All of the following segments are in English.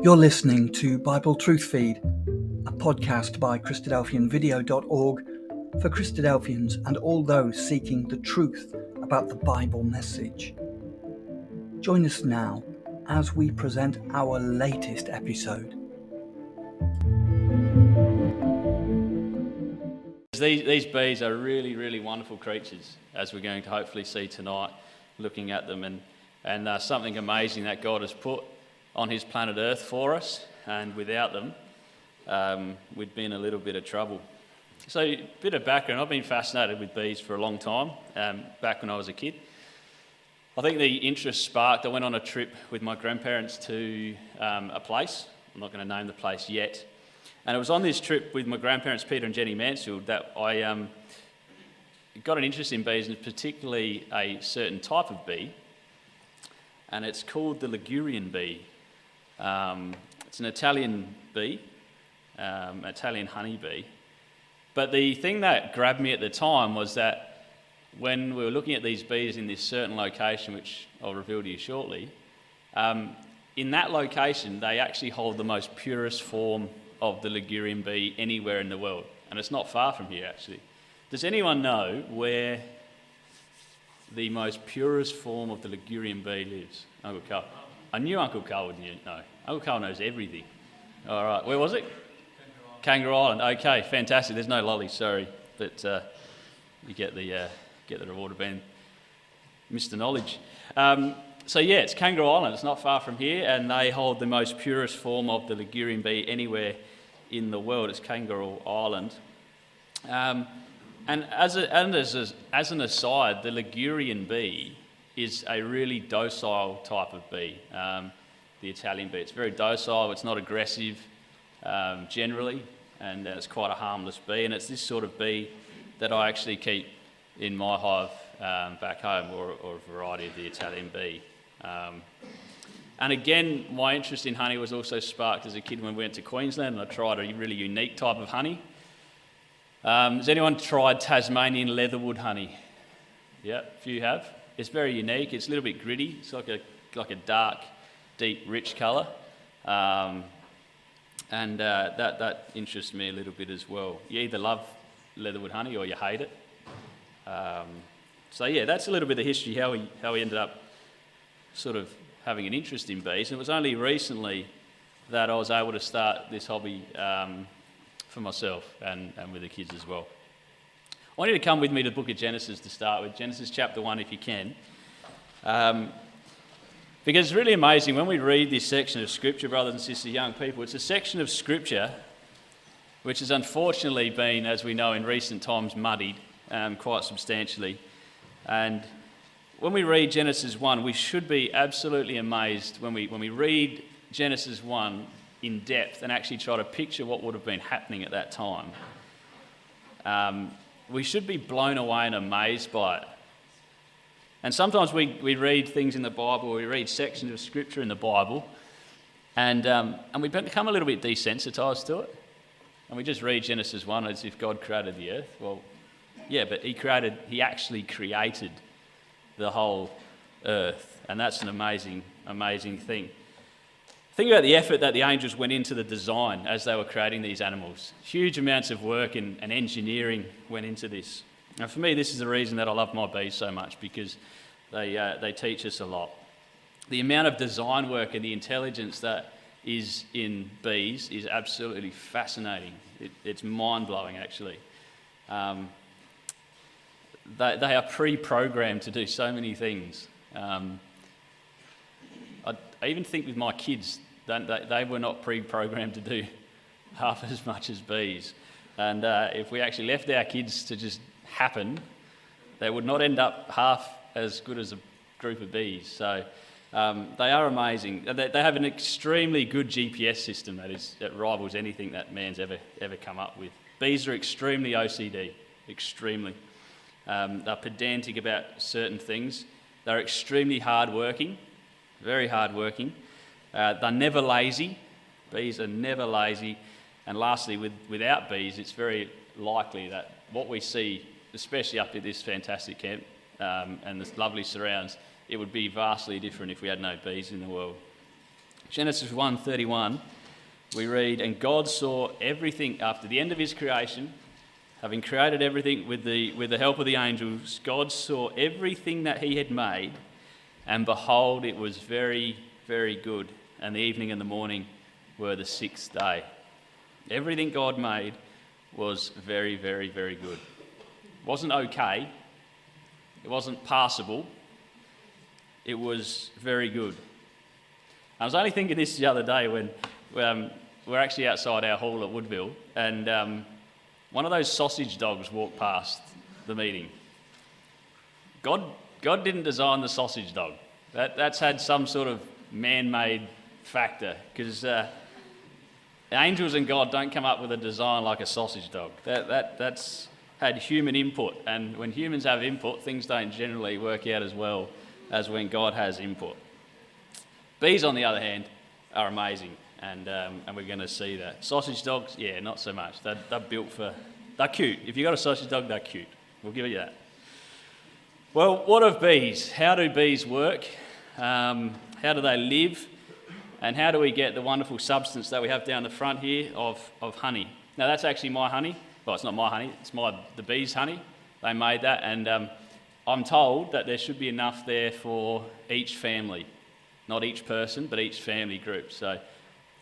You're listening to Bible Truth Feed, a podcast by Christadelphianvideo.org for Christadelphians and all those seeking the truth about the Bible message. Join us now as we present our latest episode. These bees are really, really wonderful creatures, as we're going to hopefully see tonight, looking at them, and something amazing that God has put on his planet Earth for us, and without them, we'd be in a little bit of trouble. So, a bit of background. I've been fascinated with bees for a long time, back when I was a kid. I think the interest sparked. I went on a trip with my grandparents to a place. I'm not going to name the place yet. And it was on this trip with my grandparents, Peter and Jenny Mansfield, that I got an interest in bees, and particularly a certain type of bee. And it's called the Ligurian bee. It's an Italian bee, Italian honeybee. But the thing that grabbed me at the time was that when we were looking at these bees in this certain location, which I'll reveal to you shortly, in that location they actually hold the most purest form of the Ligurian bee anywhere in the world. And it's not far from here, actually. Does anyone know where the most purest form of the Ligurian bee lives? Uncle Carl. I knew Uncle Carl would know. Uncle Carl knows everything. All right, where was it? Kangaroo Island. Okay, fantastic. There's no lollies, sorry, but you get the reward of being Mr. Knowledge. So yeah, it's Kangaroo Island. It's not far from here, and they hold the most purest form of the Ligurian bee anywhere in the world. It's Kangaroo Island. And as an aside, the Ligurian bee is a really docile type of bee, the Italian bee. It's very docile, it's not aggressive generally, and it's quite a harmless bee. And it's this sort of bee that I actually keep in my hive back home, or a variety of the Italian bee. And again, my interest in honey was also sparked as a kid when we went to Queensland, and I tried a really unique type of honey. Has anyone tried Tasmanian leatherwood honey? Yeah, a few have. It's very unique. It's a little bit gritty. It's like a dark, deep, rich colour, and that interests me a little bit as well. You either love leatherwood honey or you hate it. So yeah, that's a little bit of history how we ended up sort of having an interest in bees. And it was only recently that I was able to start this hobby for myself and with the kids as well. I want you to come with me to the book of Genesis to start with, Genesis chapter 1 if you can. Because it's really amazing when we read this section of Scripture, brothers and sisters, young people. It's a section of Scripture which has unfortunately been, as we know in recent times, muddied quite substantially. And when we read Genesis 1, we should be absolutely amazed when we read Genesis 1 in depth and actually try to picture what would have been happening at that time. We should be blown away and amazed by it. And sometimes we read things in the Bible, we read sections of Scripture in the Bible, and we become a little bit desensitised to it. And we just read Genesis 1 as if God created the earth. Well, yeah, but he actually created the whole earth, and that's an amazing, amazing thing. Think about the effort that the angels went into the design as they were creating these animals. Huge amounts of work and engineering went into this. And for me, this is the reason that I love my bees so much, because they teach us a lot. The amount of design work and the intelligence that is in bees is absolutely fascinating. It's mind-blowing, actually. They are pre-programmed to do so many things. I even think with my kids, they were not pre-programmed to do half as much as bees. And if we actually left our kids to just happen, they would not end up half as good as a group of bees. So they are amazing. They have an extremely good GPS system that rivals anything that man's ever come up with. Bees are extremely OCD, extremely. They're pedantic about certain things. They're extremely hardworking. Very hard-working. They're never lazy. Bees are never lazy. And lastly, without bees, it's very likely that what we see, especially up at this fantastic camp and this lovely surrounds, it would be vastly different if we had no bees in the world. Genesis 1:31, we read, "And God saw everything," after the end of his creation, having created everything with the help of the angels, God saw everything that he had made, and behold, it was very, very good. And the evening and the morning were the sixth day. Everything God made was very, very, very good. It wasn't okay. It wasn't passable. It was very good. I was only thinking this the other day when we're actually outside our hall at Woodville, and one of those sausage dogs walked past the meeting. God didn't design the sausage dog. That's had some sort of man-made factor, because angels and God don't come up with a design like a sausage dog. That's had human input, and when humans have input, things don't generally work out as well as when God has input. Bees, on the other hand, are amazing, and we're going to see that. Sausage dogs, yeah, not so much. They're built for... They're cute. If you've got a sausage dog, they're cute. We'll give you that. Well, what of bees? How do bees work? How do they live? And how do we get the wonderful substance that we have down the front here of honey? Now, that's actually my honey. Well, it's not my honey. It's the bees' honey. They made that, and I'm told that there should be enough there for each family. Not each person, but each family group. So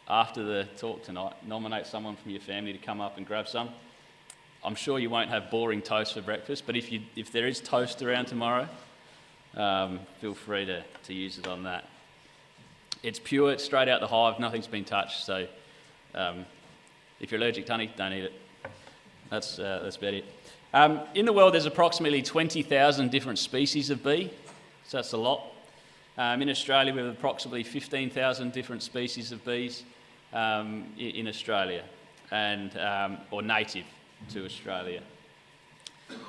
after the talk tonight, nominate someone from your family to come up and grab some. I'm sure you won't have boring toast for breakfast, but if there is toast around tomorrow, feel free to use it on that. It's pure, it's straight out the hive, nothing's been touched, so if you're allergic to honey, don't eat it. That's about it. In the world, there's approximately 20,000 different species of bee, so that's a lot. In Australia, we have approximately 15,000 different species of bees in Australia, or native to Australia.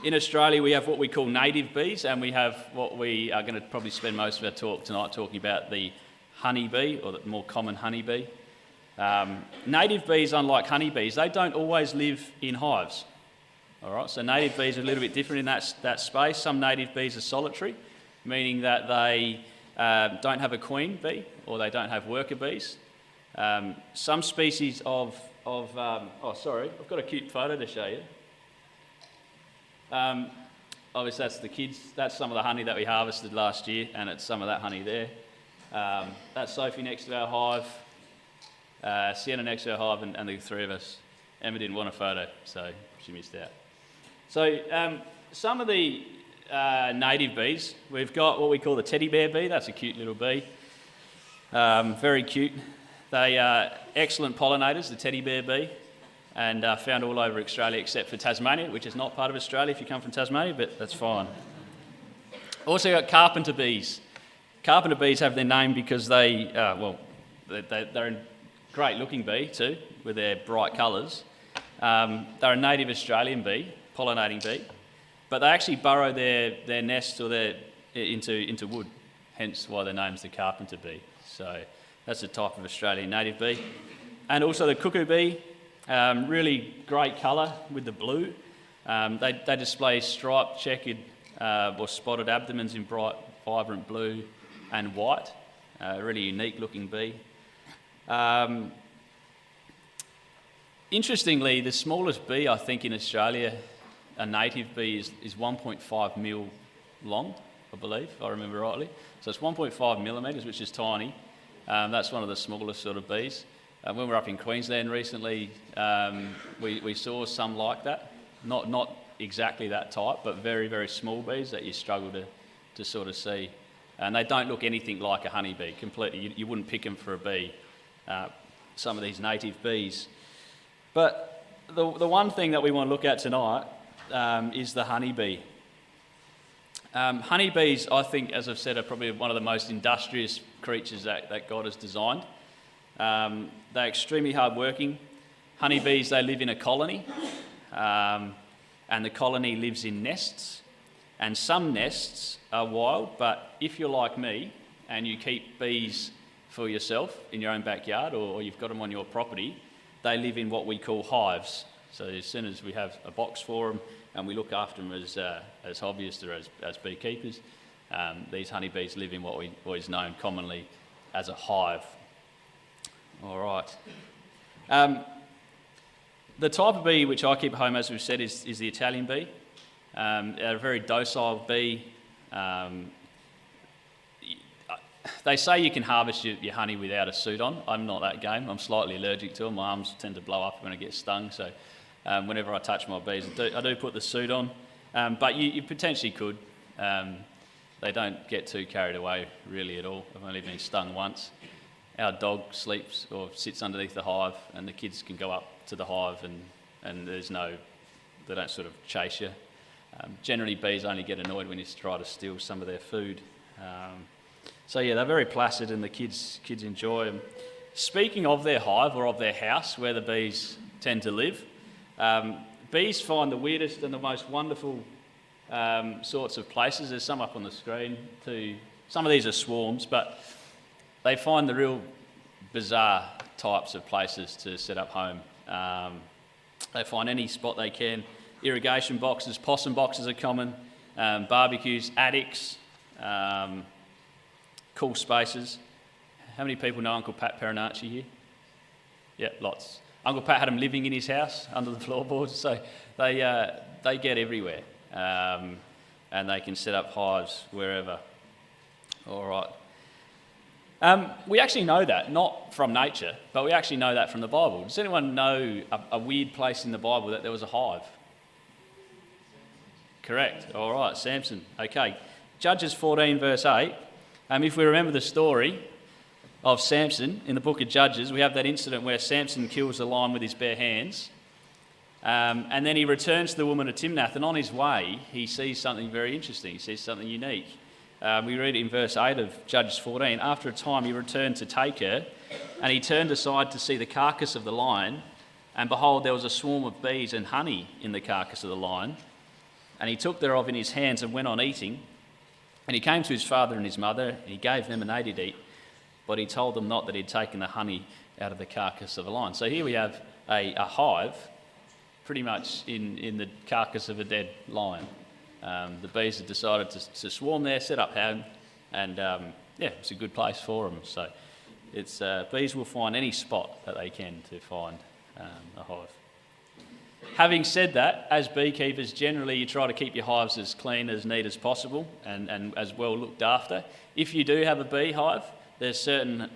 In Australia, we have what we call native bees, and we have what we are going to probably spend most of our talk tonight talking about, the honeybee, or the more common honeybee. Native bees, unlike honeybees, they don't always live in hives. All right, so native bees are a little bit different in that space. Some native bees are solitary, meaning that they don't have a queen bee, or they don't have worker bees. Some species oh sorry, I've got a cute photo to show you. Obviously that's the kids, that's some of the honey that we harvested last year, and it's some of that honey there. That's Sophie next to our hive, Sienna next to our hive, and the three of us. Emma didn't want a photo, so she missed out. So some of the native bees, we've got what we call the teddy bear bee. That's a cute little bee, very cute. They are excellent pollinators, the teddy bear bee, and found all over Australia except for Tasmania, which is not part of Australia if you come from Tasmania, but that's fine. Also got carpenter bees. Carpenter bees have their name because they're a great looking bee too, with their bright colours. They're a native Australian bee, pollinating bee, but they actually burrow their nests into wood, hence why their name's the carpenter bee. So that's a type of Australian native bee. And also the cuckoo bee, really great colour with the blue. They display striped, checkered or spotted abdomens in bright, vibrant blue and white. Really unique looking bee. Interestingly, the smallest bee I think in Australia, a native bee, is 1.5 mil long, I believe, if I remember rightly. So it's 1.5 millimetres, which is tiny. That's one of the smallest sort of bees. When we were up in Queensland recently, we saw some like that. Not exactly that type, but very, very small bees that you struggle to sort of see. And they don't look anything like a honeybee, completely. You wouldn't pick them for a bee, some of these native bees. But the one thing that we want to look at tonight is the honeybee. Honeybees, I think, as I've said, are probably one of the most industrious creatures that God has designed. They're extremely hardworking. Honeybees, they live in a colony, and the colony lives in nests. And some nests are wild, but if you're like me and you keep bees for yourself in your own backyard, or you've got them on your property, they live in what we call hives. So as soon as we have a box for them and we look after them as hobbyists or as beekeepers, these honeybees live in what is known commonly as a hive. All right. The type of bee which I keep at home, as we've said, is the Italian bee. They're a very docile bee. They say you can harvest your honey without a suit on. I'm not that game. I'm slightly allergic to them. My arms tend to blow up when I get stung. So whenever I touch my bees, I do put the suit on. But you potentially could. They don't get too carried away really at all. I've only been stung once. Our dog sleeps or sits underneath the hive, and the kids can go up to the hive, and they don't sort of chase you. Generally, bees only get annoyed when you try to steal some of their food. So yeah, they're very placid, and the kids enjoy them. Speaking of their hive or of their house where the bees tend to live, bees find the weirdest and the most wonderful sorts of places. There's some up on the screen too. Some of these are swarms, but they find the real bizarre types of places to set up home. They find any spot they can. Irrigation boxes, possum boxes are common, barbecues, attics, cool spaces. How many people know Uncle Pat Peronacci here? Yeah, lots. Uncle Pat had them living in his house under the floorboards, so they get everywhere, and they can set up hives wherever. All right. We actually know that, not from nature, but we actually know that from the Bible. Does anyone know a weird place in the Bible that there was a hive? Correct. All right, Samson. Okay. Judges 14, verse 8. If we remember the story of Samson in the book of Judges, we have that incident where Samson kills a lion with his bare hands, and then he returns to the woman of Timnath, and on his way he sees something very interesting. He sees something unique. We read it in verse 8 of Judges 14. After a time he returned to take her, and he turned aside to see the carcass of the lion, and behold, there was a swarm of bees and honey in the carcass of the lion. And he took thereof in his hands and went on eating. And he came to his father and his mother, and he gave them, and they did eat. But he told them not that he had taken the honey out of the carcass of a lion. So here we have a hive, pretty much in the carcass of a dead lion. The bees have decided to swarm there, set up home, and it's a good place for them. So bees will find any spot that they can to find a hive. Having said that, as beekeepers, generally you try to keep your hives as clean, as neat as possible, and as well looked after. If you do have a beehive, there's certain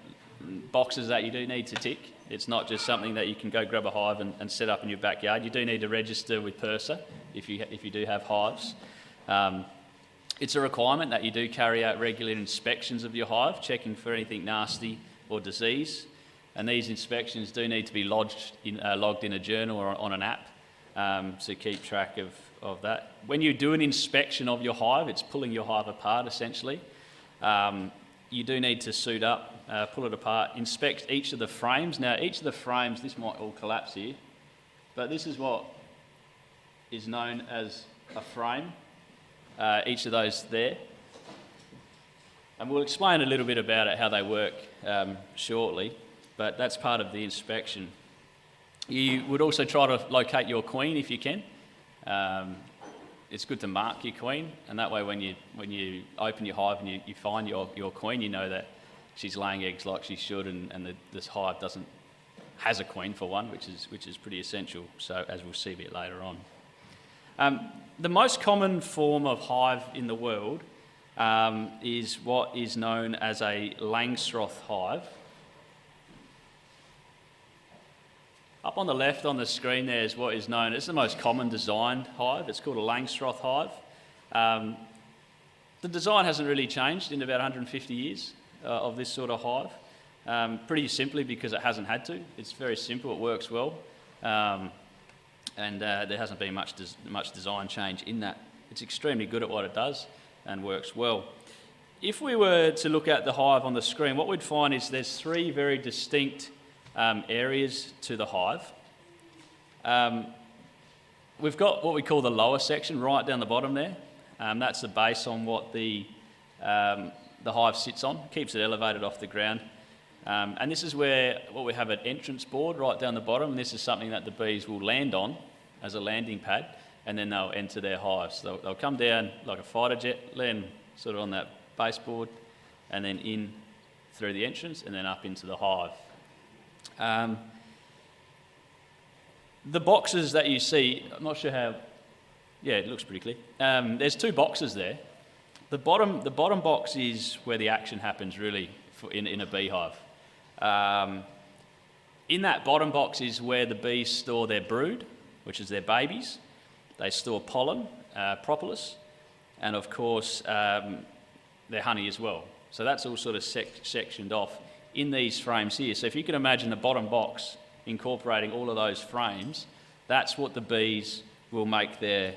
boxes that you do need to tick. It's not just something that you can go grab a hive and set up in your backyard. You do need to register with PIRSA if you do have hives. It's a requirement that you do carry out regular inspections of your hive, checking for anything nasty or disease. And these inspections do need to be logged in a journal or on an app to keep track of that. When you do an inspection of your hive, it's pulling your hive apart essentially. You do need to suit up, pull it apart, inspect each of the frames. Now each of the frames, this might all collapse here, but this is what is known as a frame, each of those there. And we'll explain a little bit about it, how they work shortly, but that's part of the inspection. You would also try to locate your queen if you can. It's good to mark your queen, and that way when you open your hive and you find your queen, you know that she's laying eggs like she should, and this hive has a queen for one, which is pretty essential, so as we'll see a bit later on. The most common form of hive in the world is what is known as a Langstroth hive. Up on the left on the screen there is what is known as the most common designed hive. It's called a Langstroth hive. The design hasn't really changed in about 150 years of this sort of hive, pretty simply because it hasn't had to. It's very simple, it works well, and there hasn't been much design change in that. It's extremely good at what it does and works well. If we were to look at the hive on the screen, what we'd find is there's three very distinct areas to the hive. We've got what we call the lower section right down the bottom there. That's the base on what the hive sits on, keeps it elevated off the ground. And this is where we have an entrance board right down the bottom, and this is something that the bees will land on as a landing pad, and then they'll enter their hives. They'll come down like a fighter jet, land sort of on that baseboard, and then in through the entrance, and then up into the hive. The boxes that you see, I'm not sure how, yeah, it looks pretty clear. There's 2 boxes there. The bottom box is where the action happens really in a beehive. In that bottom box is where the bees store their brood, which is their babies. They store pollen, propolis, and of course their honey as well. So that's all sort of sectioned off in these frames here. So if you can imagine the bottom box incorporating all of those frames, that's what the bees will make their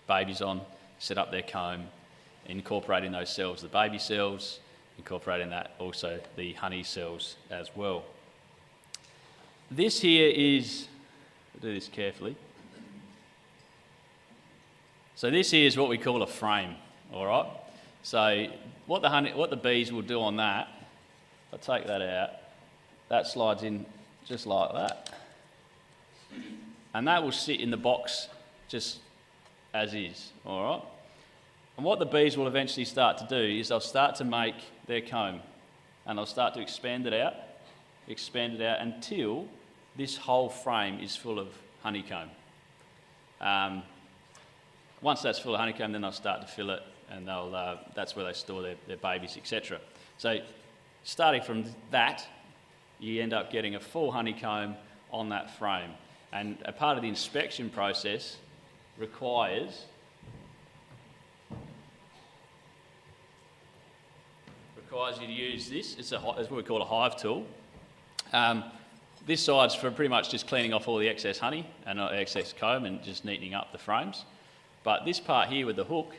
babies on, set up their comb, incorporating those cells, the baby cells, incorporating that also the honey cells as well. This here is, I'll do this carefully. So this here is what we call a frame, all right? So what the bees will do on that, if I take that out, that slides in just like that. And that will sit in the box just as is, all right? And what the bees will eventually start to do is they'll start to make their comb, and they'll start to expand it out until this whole frame is full of honeycomb. Once that's full of honeycomb, then they'll start to fill it, and that's where they store their babies, etc. So starting from that, you end up getting a full honeycomb on that frame. And a part of the inspection process requires you to use this. It's what we call a hive tool. This side's for pretty much just cleaning off all the excess honey and excess comb and just neatening up the frames. But this part here with the hook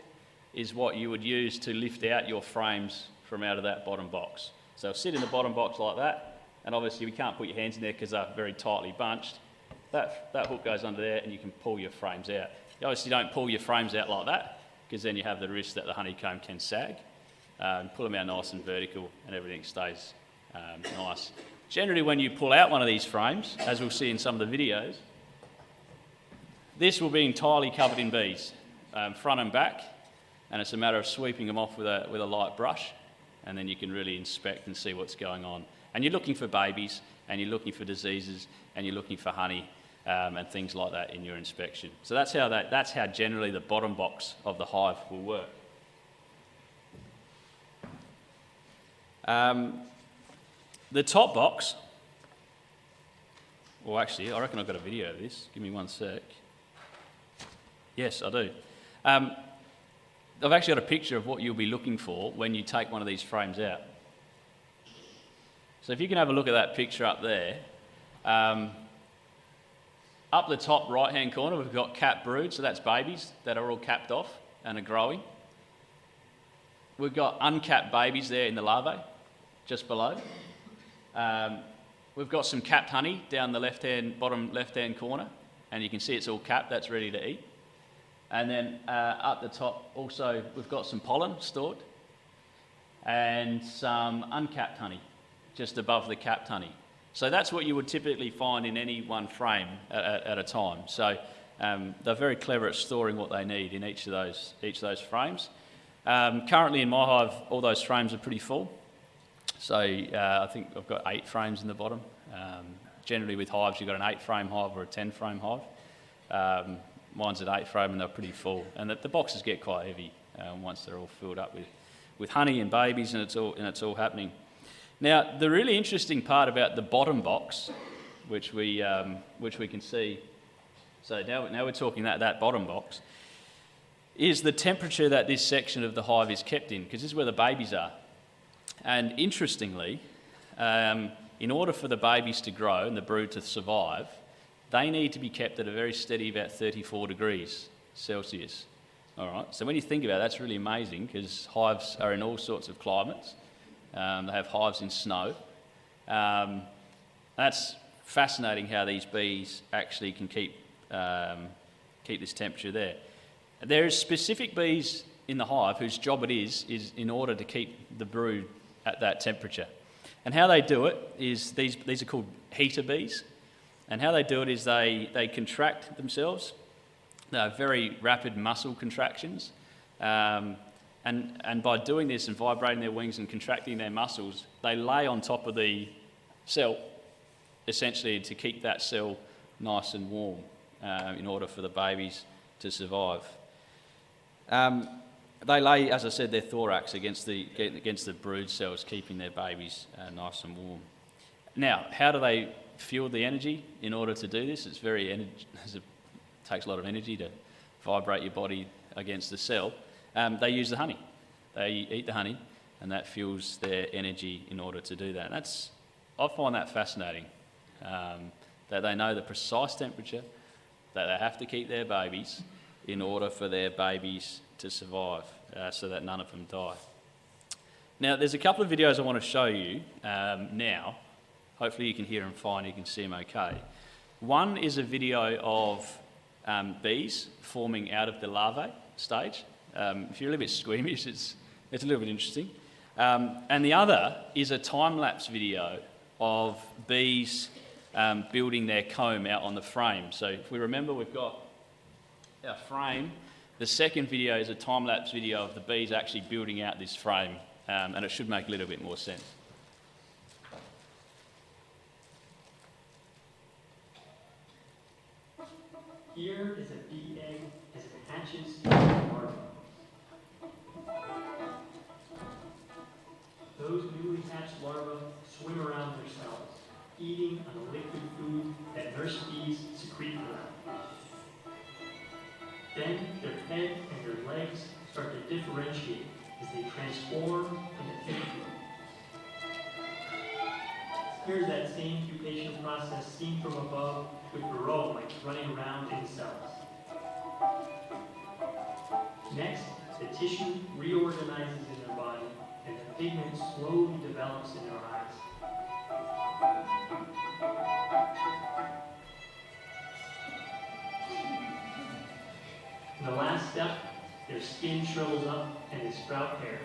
is what you would use to lift out your frames from out of that bottom box. So it'll sit in the bottom box like that, and obviously we can't put your hands in there because they're very tightly bunched. That hook goes under there and you can pull your frames out. You obviously don't pull your frames out like that because then you have the risk that the honeycomb can sag. Pull them out nice and vertical and everything stays nice. Generally when you pull out one of these frames, as we'll see in some of the videos, this will be entirely covered in bees, front and back, and it's a matter of sweeping them off with a light brush, and then you can really inspect and see what's going on. And you're looking for babies, and you're looking for diseases, and you're looking for honey, and things like that in your inspection. So that's how generally the bottom box of the hive will work. The top box, well actually I reckon I've got a video of this, give me one sec. Yes, I do. I've actually got a picture of what you'll be looking for when you take one of these frames out. So if you can have a look at that picture up there, up the top right hand corner we've got capped brood, so that's babies that are all capped off and are growing. We've got uncapped babies there in the larvae, just below. We've got some capped honey down the bottom left-hand corner, and you can see it's all capped, that's ready to eat. And then up the top also we've got some pollen stored, and some uncapped honey, just above the capped honey. So that's what you would typically find in any one frame at a time. So they're very clever at storing what they need in each of those frames. Currently in my hive, all those frames are pretty full. So I think I've got 8 frames in the bottom. Generally with hives, you've got an 8-frame hive or a 10-frame hive. Mine's an 8-frame and they're pretty full. And the boxes get quite heavy once they're all filled up with honey and babies, and it's all happening. Now, the really interesting part about the bottom box, which we can see, so now we're talking that bottom box, is the temperature that this section of the hive is kept in, because this is where the babies are. And interestingly, in order for the babies to grow and the brood to survive, they need to be kept at a very steady about 34 degrees Celsius. All right. So when you think about it, that's really amazing, because hives are in all sorts of climates. They have hives in snow. That's fascinating how these bees actually can keep this temperature there. There are specific bees in the hive whose job it is in order to keep the brood at that temperature. And how they do it is, these are called heater bees, and how they do it is they contract themselves. They have very rapid muscle contractions, and by doing this and vibrating their wings and contracting their muscles, they lay on top of the cell, essentially to keep that cell nice and warm in order for the babies to survive. They lay, as I said, their thorax against the brood cells, keeping their babies nice and warm. Now, how do they fuel the energy in order to do this? It takes a lot of energy to vibrate your body against the cell. They use the honey. They eat the honey, and that fuels their energy in order to do that. And I find that fascinating, that they know the precise temperature that they have to keep their babies in order for their babies to survive, so that none of them die. Now, there's a couple of videos I want to show you now. Hopefully you can hear them fine, you can see them okay. One is a video of bees forming out of the larvae stage. If you're a little bit squeamish, it's a little bit interesting. And the other is a time-lapse video of bees building their comb out on the frame. So if we remember, we've got our frame. The second video is a time-lapse video of the bees actually building out this frame, and it should make a little bit more sense. Here is a bee egg as it hatches into a larva. Those newly hatched larvae swim around their cells, eating on the liquid food that nurse bees secrete for them. Then their head and their legs start to differentiate as they transform into tissue. Here's that same pupation process seen from above with varroa mites running around in cells. Next, the tissue reorganizes in their body and the pigment slowly develops in their eyes. In the last step, their skin shrivels up and they sprout hair.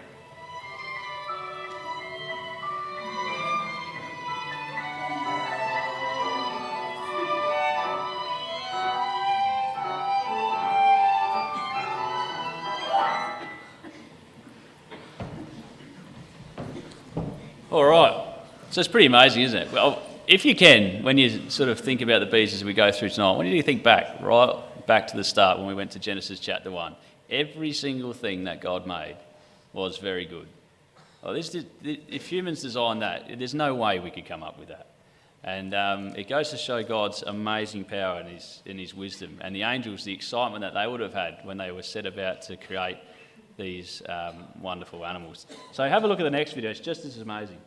All right, so it's pretty amazing, isn't it? Well, if you can, when you sort of think about the bees as we go through tonight, when you think back, right back to the start when we went to Genesis chapter 1, every single thing that God made was very good. Well, if humans designed that, there's no way we could come up with that. And it goes to show God's amazing power and his wisdom. And the angels, the excitement that they would have had when they were set about to create these wonderful animals. So have a look at the next video, it's just as amazing.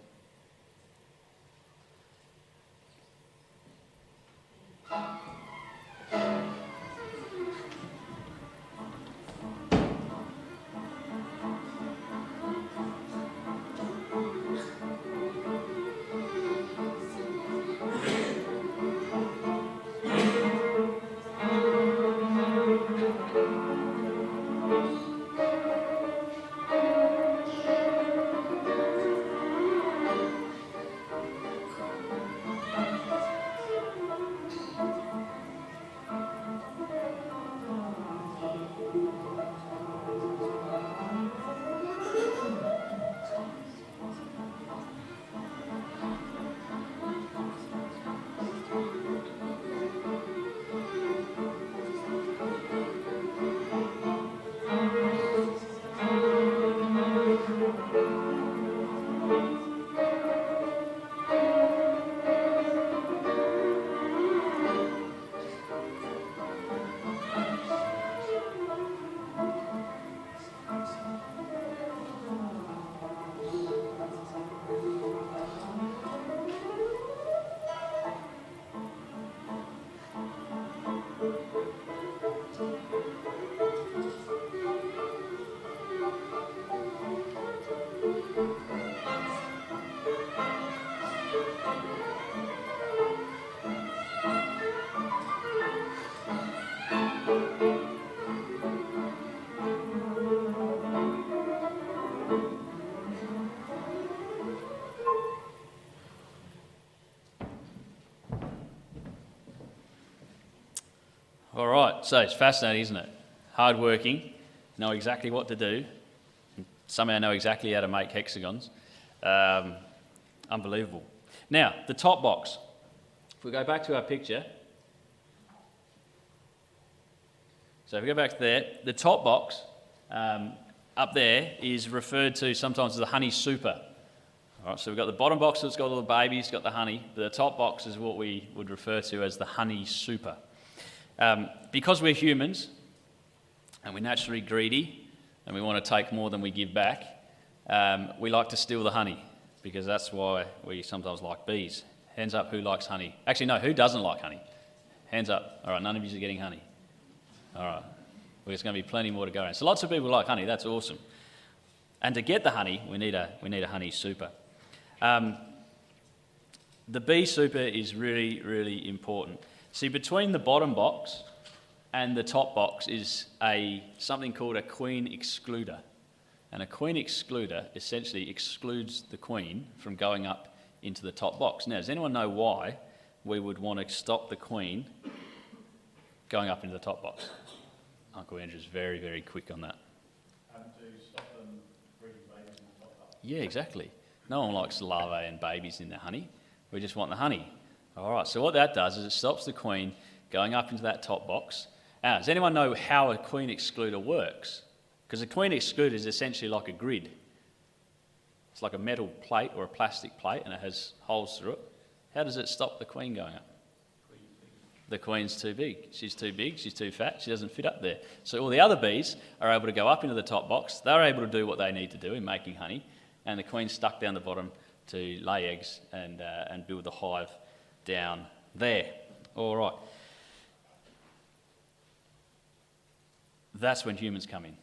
All right, so it's fascinating, isn't it? Hard-working, know exactly what to do, somehow know exactly how to make hexagons. Unbelievable. Now, the top box. If we go back to our picture, so if we go back to there, the top box up there is referred to sometimes as the honey super. All right, so we've got the bottom box that's got all the babies, it's got the honey. The top box is what we would refer to as the honey super. Because we're humans and we're naturally greedy and we want to take more than we give back, we like to steal the honey, because that's why we sometimes like bees. Hands up who likes honey. Actually, no, who doesn't like honey? Hands up. All right, none of you are getting honey. All right, well, there's going to be plenty more to go around. So lots of people like honey, that's awesome. And to get the honey, we need a honey super. The bee super is really, really important. See, between the bottom box and the top box is something called a queen excluder. And a queen excluder essentially excludes the queen from going up into the top box. Now, does anyone know why we would want to stop the queen going up into the top box? Uncle Andrew's very, very quick on that. To stop them breeding babies in the top box. Yeah, exactly. No one likes larvae and babies in their honey. We just want the honey. All right, so what that does is it stops the queen going up into that top box. Now, does anyone know how a queen excluder works? Because a queen excluder is essentially like a grid. It's like a metal plate or a plastic plate, and it has holes through it. How does it stop the queen going up? The queen's too big. She's too big, she's too fat, she doesn't fit up there. So all the other bees are able to go up into the top box. They're able to do what they need to do in making honey, and the queen's stuck down the bottom to lay eggs and build the hive down there. All right. That's when humans come in,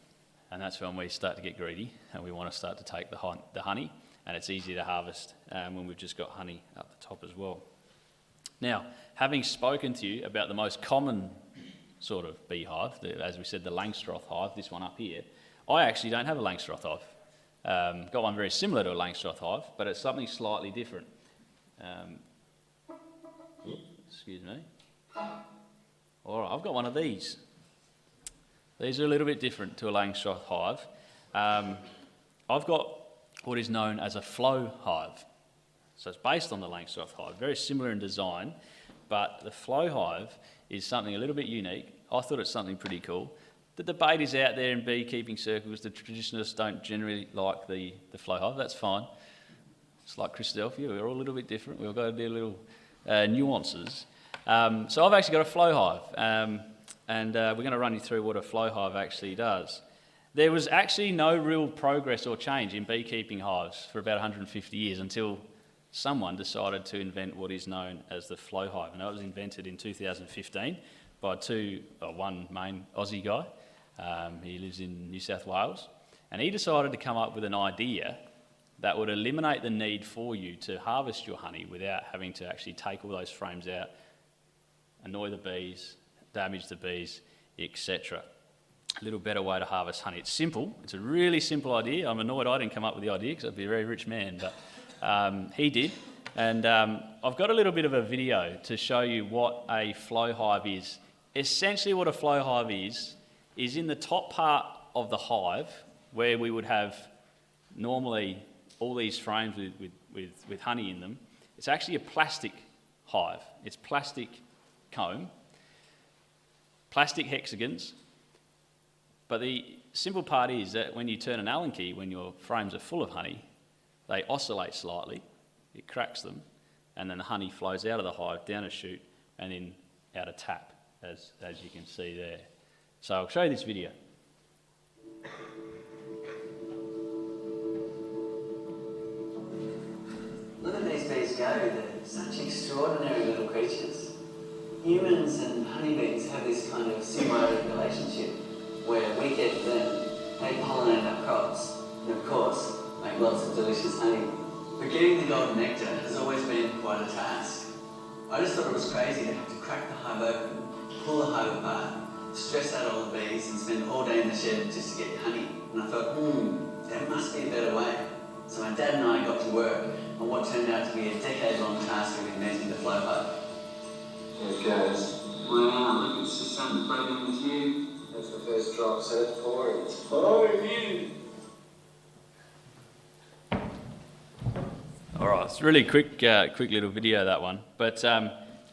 and that's when we start to get greedy and we want to start to take the honey, and it's easy to harvest when we've just got honey up the top as well. Now, having spoken to you about the most common sort of beehive, as we said, the Langstroth hive, this one up here, I actually don't have a Langstroth hive. Got one very similar to a Langstroth hive, but it's something slightly different. Excuse me. All right, I've got one of these. These are a little bit different to a Langstroth hive. I've got what is known as a flow hive. So it's based on the Langstroth hive, very similar in design, but the flow hive is something a little bit unique. I thought it's something pretty cool. The debate is out there in beekeeping circles. The traditionalists don't generally like the flow hive. That's fine. It's like Christadelphia. We're all a little bit different. We've got to do little nuances. So I've actually got a flow hive, and we're going to run you through what a flow hive actually does. There was actually no real progress or change in beekeeping hives for about 150 years until someone decided to invent what is known as the flow hive. And that was invented in 2015 by one main Aussie guy. He lives in New South Wales. And he decided to come up with an idea that would eliminate the need for you to harvest your honey without having to actually take all those frames out, annoy the bees, damage the bees, etc. A little better way to harvest honey. It's simple. It's a really simple idea. I'm annoyed I didn't come up with the idea because I'd be a very rich man, but he did. And I've got a little bit of a video to show you what a flow hive is. Essentially what a flow hive is in the top part of the hive where we would have normally all these frames with honey in them. It's actually a plastic hive. It's plastic comb, plastic hexagons. But the simple part is that when you turn an Allen key, when your frames are full of honey, they oscillate slightly, it cracks them, and then the honey flows out of the hive, down a chute, and then out a tap, as you can see there. So I'll show you this video. Look at these bees go, they're such extraordinary little creatures. Humans and honeybees have this kind of symbiotic relationship where we get them, they pollinate our crops, and of course, make lots of delicious honey. But getting the golden nectar has always been quite a task. I just thought it was crazy to have to crack the hive open, pull the hive apart, stress out all the bees and spend all day in the shed just to get honey. And I thought, there must be a better way. So my dad and I got to work on what turned out to be a decade-long task of inventing the flow hive. There it goes. Wow, look, it's just something floating with you. That's the first drop, so it's pouring. It's pouring in. All All right, it's a really quick little video, that one. But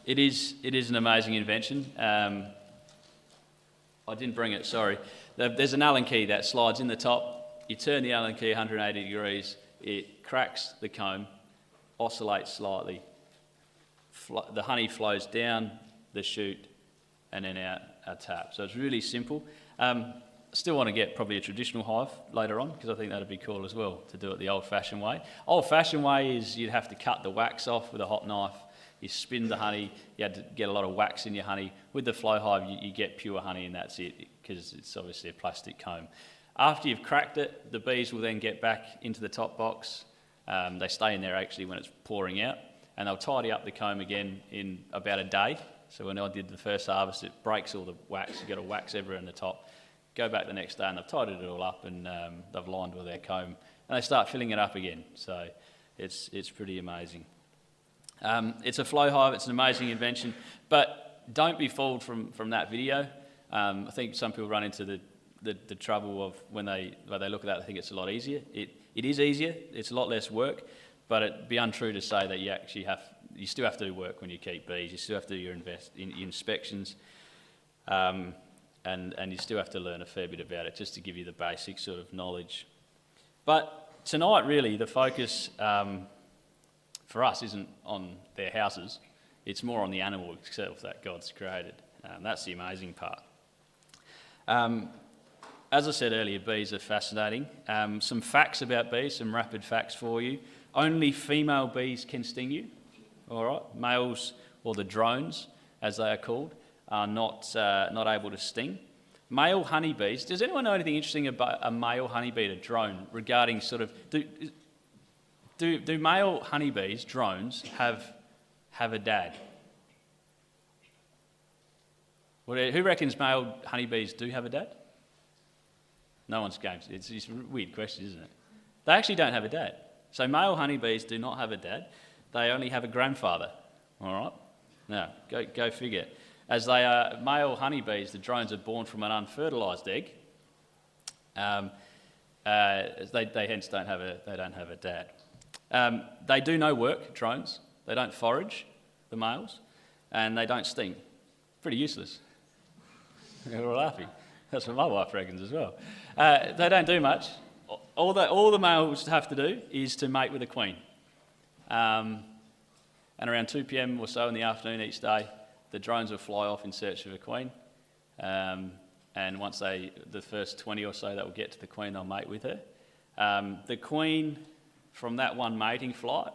it is an amazing invention. I didn't bring it, sorry. There's an Allen key that slides in the top. You turn the Allen key 180 degrees, it cracks the comb, oscillates slightly. The honey flows down the chute and then out a tap. So it's really simple. Still want to get probably a traditional hive later on, because I think that'd be cool as well, to do it the old-fashioned way. Old-fashioned way is you'd have to cut the wax off with a hot knife. You spin the honey, you had to get a lot of wax in your honey. With the flow hive, you get pure honey and that's it, because it's obviously a plastic comb. After you've cracked it, the bees will then get back into the top box. They stay in there actually when it's pouring out, and they'll tidy up the comb again in about a day. So when I did the first harvest, it breaks all the wax. You've got to wax everywhere in the top. Go back the next day and they've tidied it all up, and they've lined with their comb, and they start filling it up again. So it's pretty amazing. It's a flow hive. It's an amazing invention, but don't be fooled from that video. I think some people run into the trouble of when they look at that, they think it's a lot easier. It is easier. It's a lot less work, but it'd be untrue to say that you still have to do work when you keep bees. You still have to do your inspections. And you still have to learn a fair bit about it, just to give you the basic sort of knowledge. But tonight, really, the focus for us isn't on their houses. It's more on the animal itself that God's created. That's the amazing part. As I said earlier, bees are fascinating. Some facts about bees, some rapid facts for you. Only female bees can sting you. All right, males, or the drones, as they are called, are not able to sting. Male honeybees, does anyone know anything interesting about a male honeybee, a drone, regarding sort of, do male honeybees, drones, have a dad? Who reckons male honeybees do have a dad? No one's game. It's a weird question, isn't it? They actually don't have a dad. So male honeybees do not have a dad. They only have a grandfather. All right? Now, go figure. As they are male honeybees, the drones are born from an unfertilised egg. They hence don't have a dad. They do no work, drones. They don't forage, the males, and they don't sting. Pretty useless. We're all happy. That's what my wife reckons as well. They don't do much. All the males have to do is to mate with a queen. And around 2 p.m. or so in the afternoon each day, the drones will fly off in search of a queen, and once the first 20 or so that will get to the queen, they'll mate with her. The queen, from that one mating flight,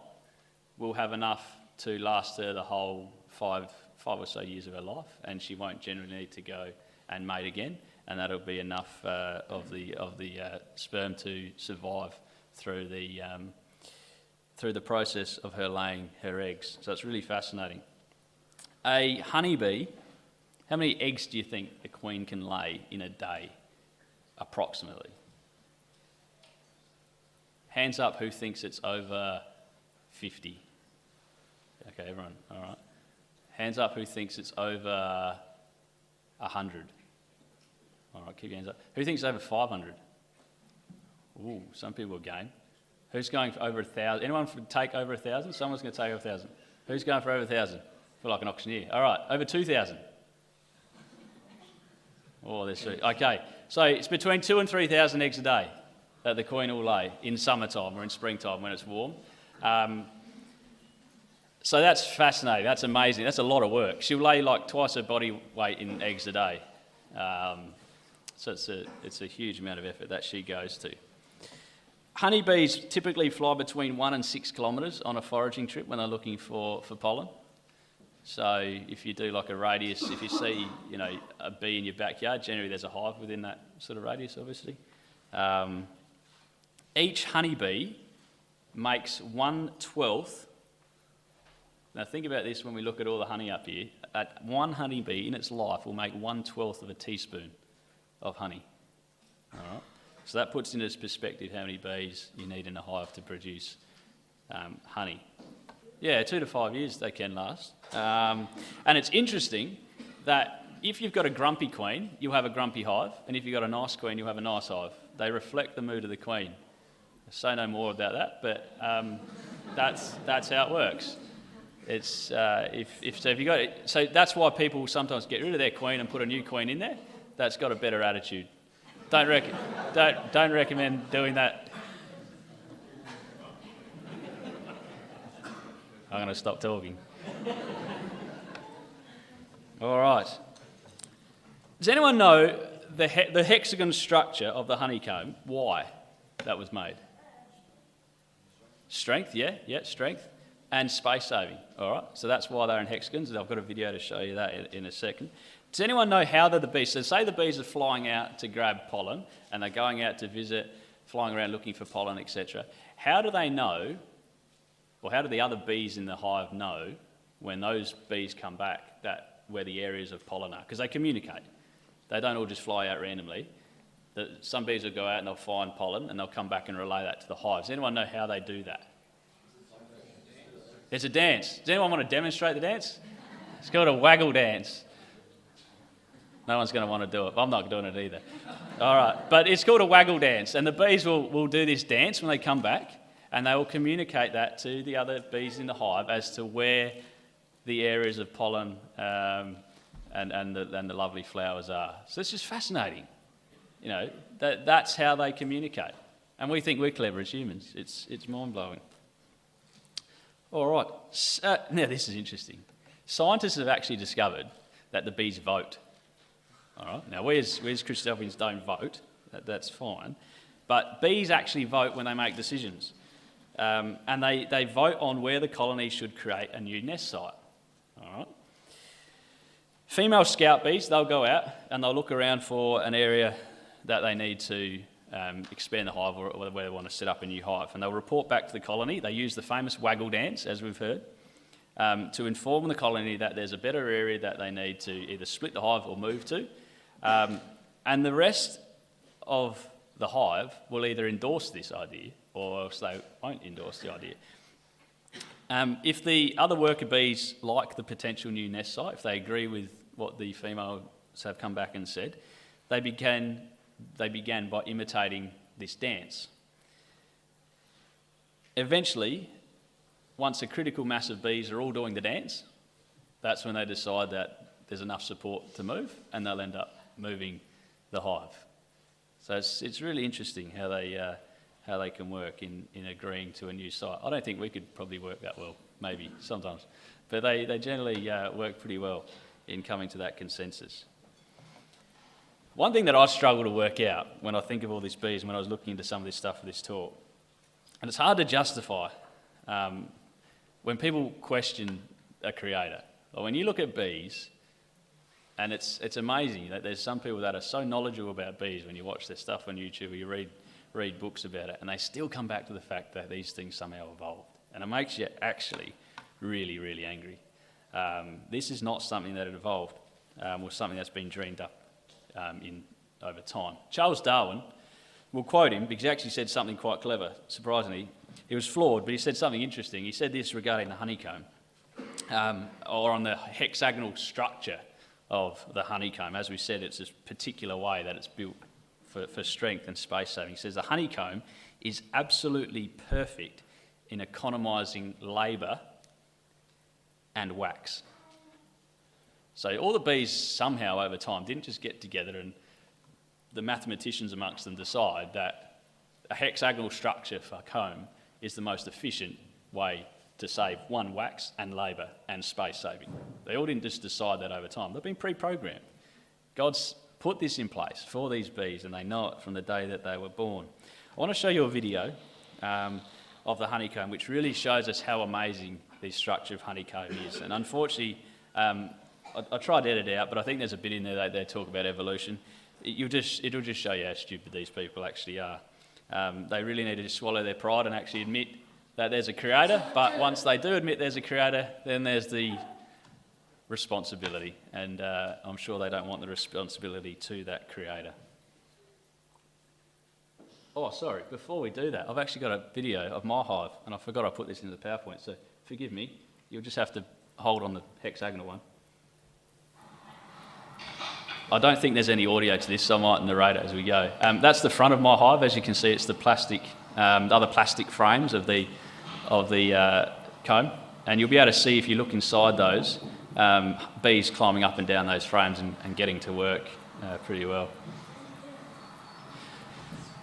will have enough to last her the whole five or so years of her life, and she won't generally need to go and mate again, and that'll be enough of the sperm to survive through the process of her laying her eggs. So it's really fascinating. A honeybee, how many eggs do you think a queen can lay in a day, approximately? Hands up who thinks it's over 50. Okay, everyone, all right. Hands up who thinks it's over 100. All right, keep your hands up. Who thinks it's over 500? Ooh, some people are game. Who's going for over 1,000? Anyone take over 1,000? Someone's going to take over 1,000. Who's going for over 1,000? I feel like an auctioneer. All right, over 2,000. Oh, there's three. Okay, so it's between 2,000 and 3,000 eggs a day that the queen will lay in summertime or in springtime when it's warm. So that's fascinating. That's amazing. That's a lot of work. She'll lay like twice her body weight in eggs a day. So it's a huge amount of effort that she goes to. Honeybees typically fly between 1 and 6 kilometres on a foraging trip when they're looking for pollen. So if you do like a radius, if you see, a bee in your backyard, generally there's a hive within that sort of radius, obviously. Each honeybee makes 1/12. Now think about this when we look at all the honey up here. One honeybee in its life will make 1/12 of a teaspoon of honey. All right. So that puts into perspective how many bees you need in a hive to produce honey. Yeah, 2 to 5 years they can last. And it's interesting that if you've got a grumpy queen, you'll have a grumpy hive, and if you've got a nice queen, you'll have a nice hive. They reflect the mood of the queen. I'll say no more about that, but That's how it works. It's if you got it, so that's why people sometimes get rid of their queen and put a new queen in there. That's got a better attitude. Don't recommend doing that. I'm going to stop talking. All right. Does anyone know the hexagon structure of the honeycomb? Why that was made? Strength, yeah, strength, and space saving. All right. So that's why they're in hexagons. I've got a video to show you that in a second. Does anyone know how the bees? So say the bees are flying out to grab pollen, and they're going out to visit, flying around looking for pollen, etc. How do they know? Or how do the other bees in the hive know when those bees come back that where the areas of pollen are? Because they communicate. They don't all just fly out randomly. Some bees will go out and they'll find pollen and they'll come back and relay that to the hive. Does anyone know how they do that? It's a dance. Does anyone want to demonstrate the dance? It's called a waggle dance. No one's going to want to do it. I'm not doing it either. All right, but it's called a waggle dance, and the bees will do this dance when they come back, and they will communicate that to the other bees in the hive as to where the areas of pollen and the lovely flowers are. So it's just fascinating. You know, that's how they communicate. And we think we're clever as humans. It's mind-blowing. All right. Now, this is interesting. Scientists have actually discovered that the bees vote. All right. Now, we as Christadelphians don't vote. That's fine. But bees actually vote when they make decisions. And they vote on where the colony should create a new nest site. All right. Female scout bees, they'll go out and they'll look around for an area that they need to expand the hive or where they want to set up a new hive. And they'll report back to the colony. They use the famous waggle dance, as we've heard, to inform the colony that there's a better area that they need to either split the hive or move to. And the rest of the hive will either endorse this idea or else they won't endorse the idea. If the other worker bees like the potential new nest site, if they agree with what the females have come back and said, they began by imitating this dance. Eventually, once a critical mass of bees are all doing the dance, that's when they decide that there's enough support to move, and they'll end up moving the hive. So it's really interesting how they can work in agreeing to a new site. I don't think we could probably work that well, maybe sometimes, but they generally work pretty well in coming to that consensus. One thing that I struggle to work out when I think of all these bees, and when I was looking into some of this stuff for this talk, and it's hard to justify when people question a creator. Or when you look at bees, and it's amazing that there's some people that are so knowledgeable about bees when you watch their stuff on YouTube or you read books about it, and they still come back to the fact that these things somehow evolved. And it makes you actually really, really angry. This is not something that evolved, or something that's been dreamed up over time. Charles Darwin, we'll quote him because he actually said something quite clever, surprisingly. He was flawed, but he said something interesting. He said this regarding the honeycomb, or on the hexagonal structure of the honeycomb. As we said, it's this particular way that it's built for strength and space saving. He says the honeycomb is absolutely perfect in economising labour and wax. So all the bees somehow over time didn't just get together and the mathematicians amongst them decide that a hexagonal structure for comb is the most efficient way to save one, wax and labour and space saving. They all didn't just decide that over time. They've been pre-programmed. God's put this in place for these bees, and they know it from the day that they were born. I want to show you a video of the honeycomb, which really shows us how amazing the structure of honeycomb is. And unfortunately, I tried to edit it out, but I think there's a bit in there that they talk about evolution. It'll just show you how stupid these people actually are. They really need to just swallow their pride and actually admit that there's a creator, but once they do admit there's a creator, then there's the responsibility, and I'm sure they don't want the responsibility to that creator. Oh, sorry, before we do that, I've actually got a video of my hive, and I forgot I put this into the PowerPoint, so forgive me, you'll just have to hold on the hexagonal one. I don't think there's any audio to this, so I might narrate it as we go. That's the front of my hive. As you can see, it's the plastic, the other plastic frames of the of the comb, and you'll be able to see if you look inside those, bees climbing up and down those frames and getting to work pretty well.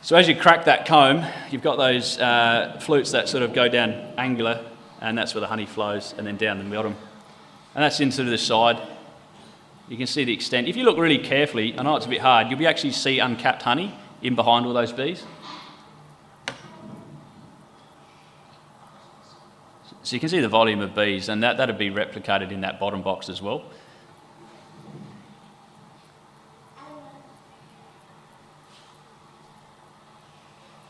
So as you crack that comb, you've got those flutes that sort of go down angular, and that's where the honey flows, and then down the bottom. And that's into the side. You can see the extent. If you look really carefully, I know it's a bit hard, you'll be actually see uncapped honey in behind all those bees. So you can see the volume of bees, and that'd be replicated in that bottom box as well.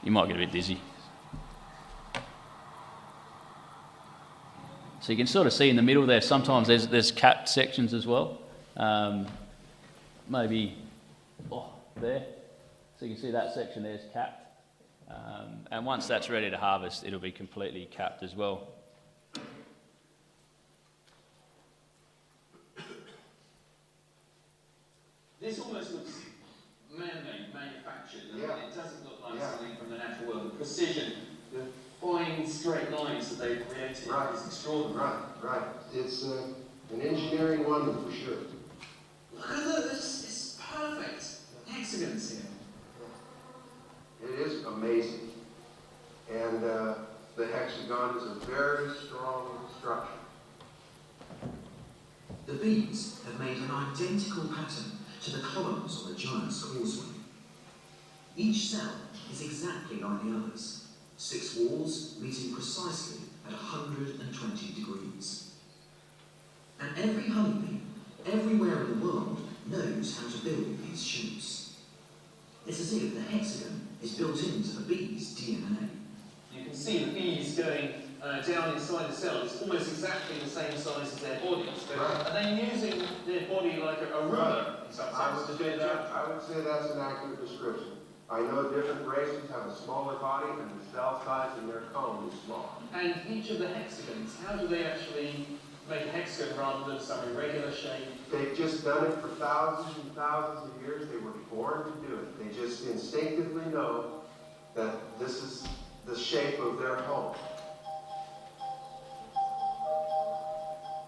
You might get a bit dizzy. So you can sort of see in the middle there, sometimes there's capped sections as well. Maybe there. So you can see that section there's capped. And once that's ready to harvest, it'll be completely capped as well. This almost looks man-made, manufactured. It doesn't look like something from the natural world. The precision, the fine straight lines that they've created is extraordinary. Right. It's an engineering wonder for sure. Look at this, it's perfect. Hexagons here. It is amazing. And the hexagon is a very strong structure. The bees have made an identical pattern to the columns on the Giant's Causeway. Each cell is exactly like the others, 6 walls meeting precisely at 120 degrees. And every honeybee, everywhere in the world, knows how to build these shapes. It's as if the hexagon is built into the bee's DNA. You can see the bees going down inside the cell. It's almost exactly the same size as their bodies. But are they using their body like a ruler in some sense? I would say that's an accurate description. I know different races have a smaller body and the cell size in their comb is small. And each of the hexagons, how do they actually make a hexagon rather than some irregular shape? They've just done it for thousands and thousands of years. They were born to do it. They just instinctively know that this is the shape of their home.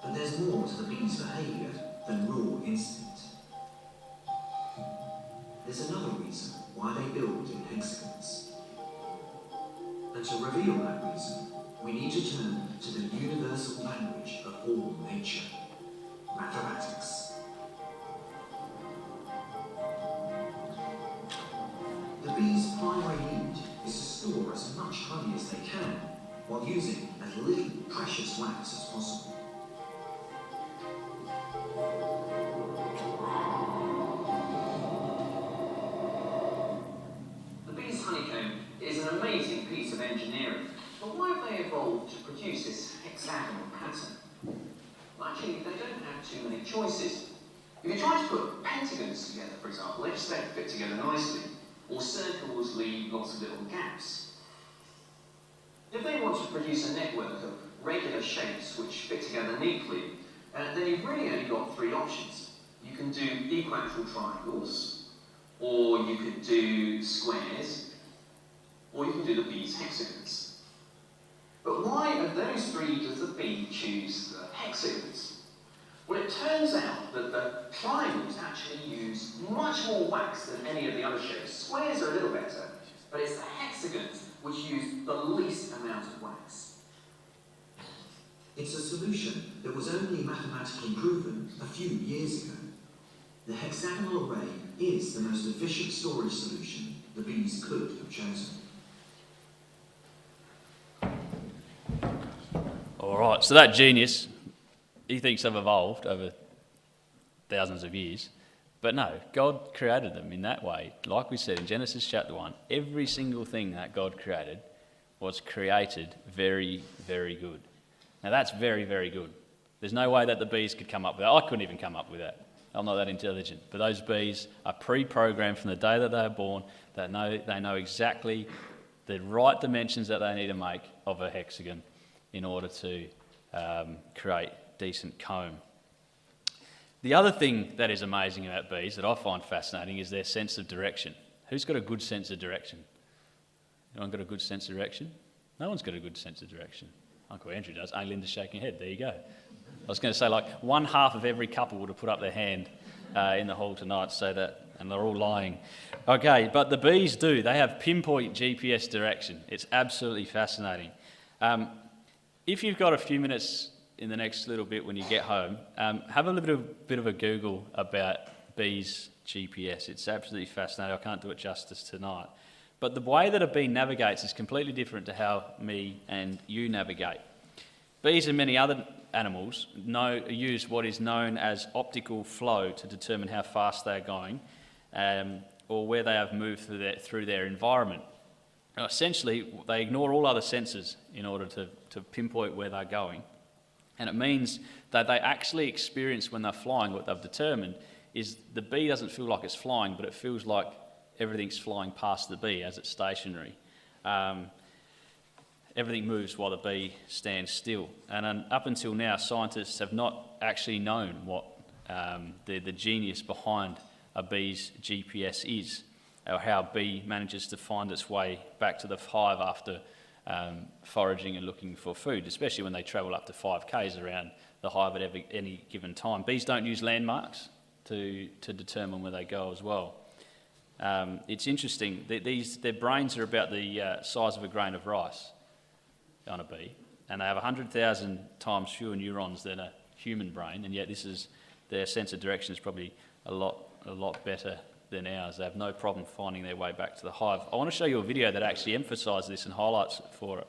But there's more to the bee's behaviour than raw instinct. There's another reason why they build in hexagons. And to reveal that reason, we need to turn to the universal language of all nature, mathematics. The bee's primary need is to store as much honey as they can, while using as little precious wax as possible. The bee's honeycomb is an amazing piece of engineering. But why have they evolved to produce this hexagonal pattern? Well, actually, they don't have too many choices. If you try to put pentagons together, for example, they just don't fit together nicely, or circles leave lots of little gaps. If they want to produce a network of regular shapes which fit together neatly, then you've really only got 3 options. You can do equilateral triangles, or you could do squares, or you can do the bee's hexagons. But why of those 3 does the bee choose the hexagons? Well, it turns out that the triangles actually use much more wax than any of the other shapes. Squares are a little better, but it's the hexagons which use the least amount of wax. It's a solution that was only mathematically proven a few years ago. The hexagonal array is the most efficient storage solution the bees could have chosen. All right, so that genius, he thinks they've evolved over thousands of years. But no, God created them in that way. Like we said in Genesis chapter 1, every single thing that God created was created very, very good. Now that's very, very good. There's no way that the bees could come up with that. I couldn't even come up with that. I'm not that intelligent. But those bees are pre-programmed from the day that they are born. They know exactly the right dimensions that they need to make of a hexagon in order to create decent comb. The other thing that is amazing about bees that I find fascinating is their sense of direction. Who's got a good sense of direction? Anyone got a good sense of direction? No one's got a good sense of direction. Uncle Andrew does. Aunt Linda's shaking her head. There you go. I was going to say, like, 1/2 of every couple would have put up their hand in the hall tonight, so that, and they're all lying. Okay, but the bees do. They have pinpoint GPS direction. It's absolutely fascinating. If you've got a few minutes in the next little bit when you get home, have a little bit of a Google about bees' GPS. It's absolutely fascinating. I can't do it justice tonight. But the way that a bee navigates is completely different to how me and you navigate. Bees and many other animals use what is known as optical flow to determine how fast they are going or where they have moved through their environment. Now, essentially, they ignore all other senses in order to pinpoint where they're going. And it means that they actually experience when they're flying, what they've determined is the bee doesn't feel like it's flying, but it feels like everything's flying past the bee as it's stationary. Everything moves while the bee stands still. And up until now, scientists have not actually known what the genius behind a bee's GPS is, or how a bee manages to find its way back to the hive after foraging and looking for food, especially when they travel up to 5 k's around the hive at any given time. Bees don't use landmarks to determine where they go as well. It's interesting, their brains are about the size of a grain of rice on a bee, and they have 100,000 times fewer neurons than a human brain, and yet their sense of direction is probably a lot better than ours. They have no problem finding their way back to the hive. I want to show you a video that actually emphasises this and highlights it for it.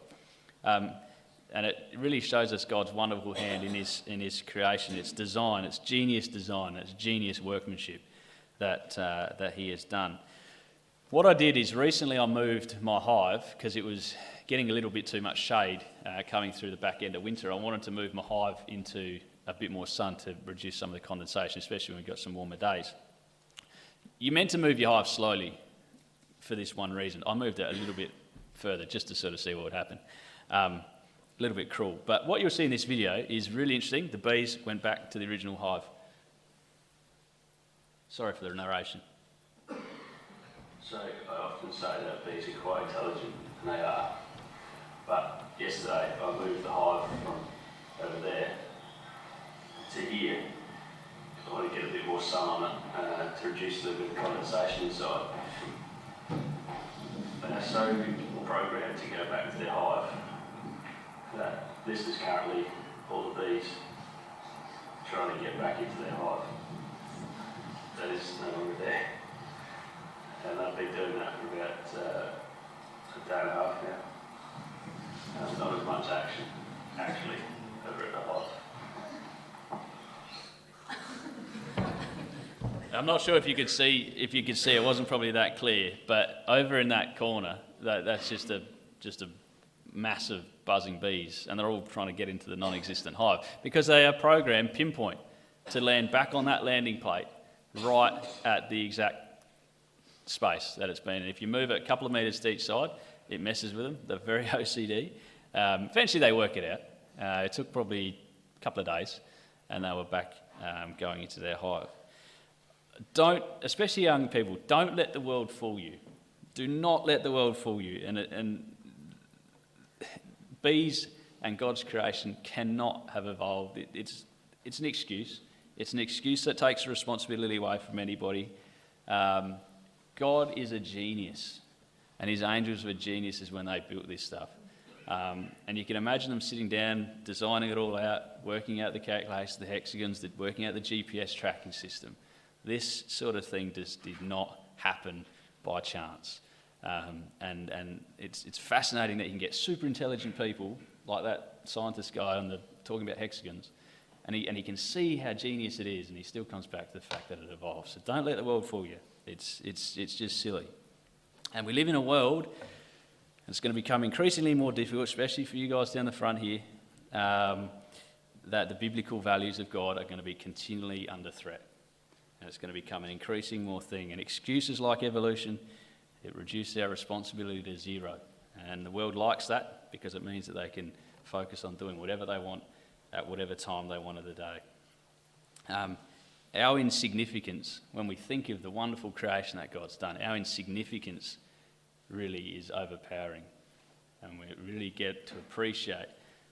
And it really shows us God's wonderful hand in his creation, its design, its genius design, its genius workmanship that he has done. What I did is recently I moved my hive because it was getting a little bit too much shade coming through the back end of winter. I wanted to move my hive into a bit more sun to reduce some of the condensation, especially when we've got some warmer days. You're meant to move your hive slowly for this one reason. I moved it a little bit further just to sort of see what would happen. A little bit cruel. But what you'll see in this video is really interesting. The bees went back to the original hive. Sorry for the narration. So I often say that bees are quite intelligent, and they are. But yesterday I moved the hive from over there to here. I want to get a bit more sun on it to reduce a little bit of condensation inside. They are so programmed to go back to their hive that this is currently all the bees trying to get back into their hive. That is no longer there. And I've been doing that for about a day and a half now. Not as much action, actually, over at the hive. I'm not sure if you could see. It wasn't probably that clear, but over in that corner, that's just a massive buzzing bees, and they're all trying to get into the non-existent hive because they are programmed pinpoint to land back on that landing plate right at the exact space that it's been. And if you move it a couple of metres to each side, it messes with them. They're very OCD. Eventually, they work it out. It took probably a couple of days, and they were back going into their hive. Especially young people, don't let the world fool you. Do not let the world fool you. And bees and God's creation cannot have evolved. It's an excuse. It's an excuse that takes the responsibility away from anybody. God is a genius, and his angels were geniuses when they built this stuff. And you can imagine them sitting down, designing it all out, working out the calculations, the hexagons, working out the GPS tracking system. This sort of thing just did not happen by chance. And it's fascinating that you can get super intelligent people like that scientist guy talking about hexagons, and he can see how genius it is, and he still comes back to the fact that it evolves. So don't let the world fool you. It's just silly. And we live in a world that's going to become increasingly more difficult, especially for you guys down the front here, that the biblical values of God are going to be continually under threat. And it's going to become an increasing more thing. And excuses like evolution, it reduces our responsibility to zero. And the world likes that because it means that they can focus on doing whatever they want at whatever time they want of the day. Our insignificance, when we think of the wonderful creation that God's done, our insignificance really is overpowering. and we really get to appreciate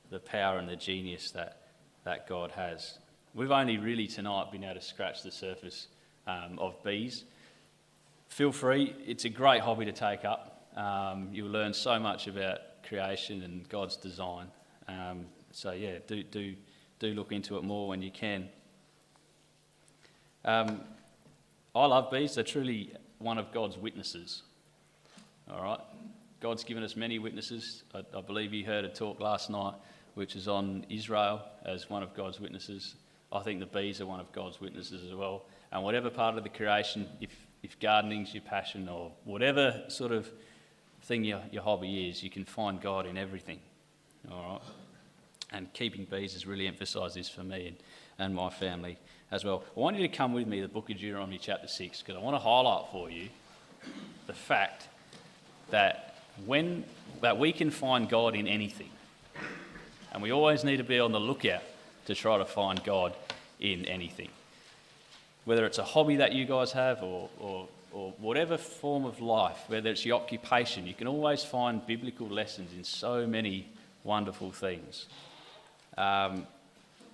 the power and the genius that God has. We've only really tonight been able to scratch the surface of bees. Feel free, it's a great hobby to take up. You'll learn so much about creation and God's design. So yeah, do look into it more when you can. I love bees. They're truly one of God's witnesses. All right? God's given us many witnesses. I believe you heard a talk last night which is on Israel as one of God's witnesses. I think the bees are one of God's witnesses as well. And whatever part of the creation, if gardening's your passion or whatever sort of thing your hobby is, you can find God in everything. All right? And keeping bees has really emphasised this for me and my family as well. I want you to come with me to the book of Deuteronomy chapter 6, because I want to highlight for you the fact that we can find God in anything. And we always need to be on the lookout to try to find God in anything. Whether it's a hobby that you guys have or whatever form of life, whether it's your occupation, you can always find biblical lessons in so many wonderful things.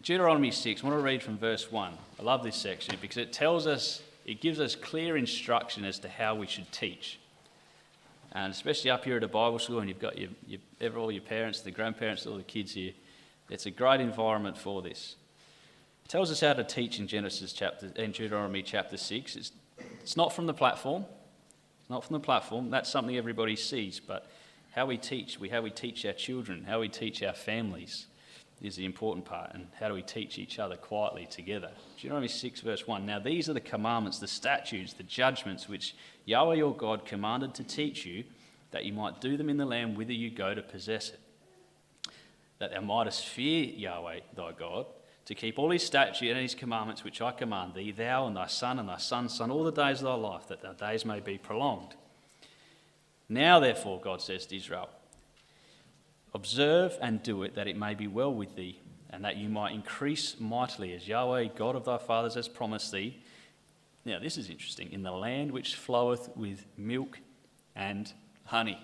Deuteronomy 6, I want to read from verse 1. I love this section because it gives us clear instruction as to how we should teach. And especially up here at a Bible school, and you've got all your parents, the grandparents, all the kids here, it's a great environment for this. It tells us how to teach in Deuteronomy chapter 6. It's not from the platform. It's not from the platform. That's something everybody sees. But how we teach our children, how we teach our families is the important part. And how do we teach each other quietly together? Deuteronomy 6 verse 1. Now these are the commandments, the statutes, the judgments which Yahweh your God commanded to teach you, that you might do them in the land whither you go to possess it. That thou mightest fear Yahweh thy God, to keep all his statutes and his commandments which I command thee, thou and thy son and thy son's son, all the days of thy life, that thy days may be prolonged. Now therefore, God says to Israel, observe and do it, that it may be well with thee, and that you might increase mightily, as Yahweh, God of thy fathers, has promised thee. Now this is interesting, in the land which floweth with milk and honey.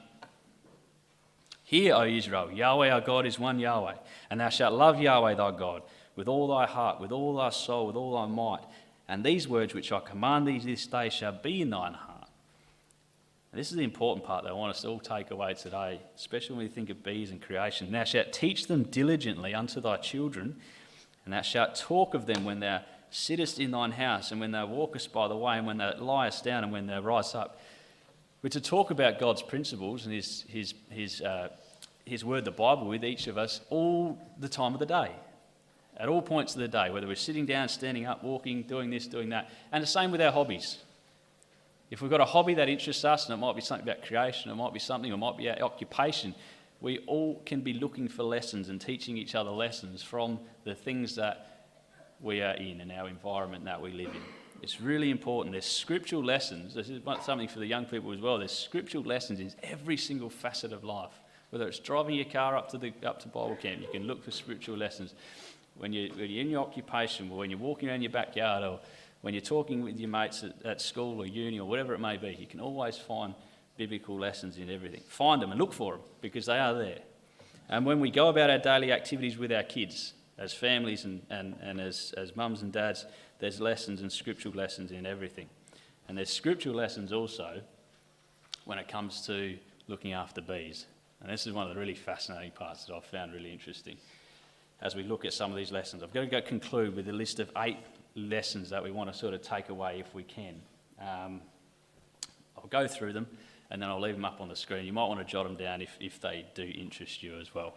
Hear, O Israel, Yahweh our God is one Yahweh, and thou shalt love Yahweh thy God with all thy heart, with all thy soul, with all thy might. And these words which I command thee this day shall be in thine heart. And this is the important part that I want us to all take away today, especially when we think of bees and creation. Thou shalt teach them diligently unto thy children, and thou shalt talk of them when thou sittest in thine house, and when thou walkest by the way, and when thou liest down, and when thou rise up. We're to talk about God's principles and his word, the Bible, with each of us all the time of the day, at all points of the day, whether we're sitting down, standing up, walking, doing this, doing that. And the same with our hobbies. If we've got a hobby that interests us, and it might be something about creation, it might be something, it might be our occupation, we all can be looking for lessons and teaching each other lessons from the things that we are in and our environment that we live in. It's really important. There's scriptural lessons. This is something for the young people as well. There's scriptural lessons in every single facet of life. Whether it's driving your car up to Bible camp, you can look for scriptural lessons. When you're in your occupation, or when you're walking around your backyard, or when you're talking with your mates at school or uni or whatever it may be, you can always find biblical lessons in everything. Find them and look for them, because they are there. And when we go about our daily activities with our kids, as families and as mums and dads, there's lessons and scriptural lessons in everything. And there's scriptural lessons also when it comes to looking after bees. And this is one of the really fascinating parts that I've found really interesting. As we look at some of these lessons, I've got to conclude with a list of 8 lessons that we want to sort of take away if we can. I'll go through them and then I'll leave them up on the screen. You might want to jot them down if they do interest you as well.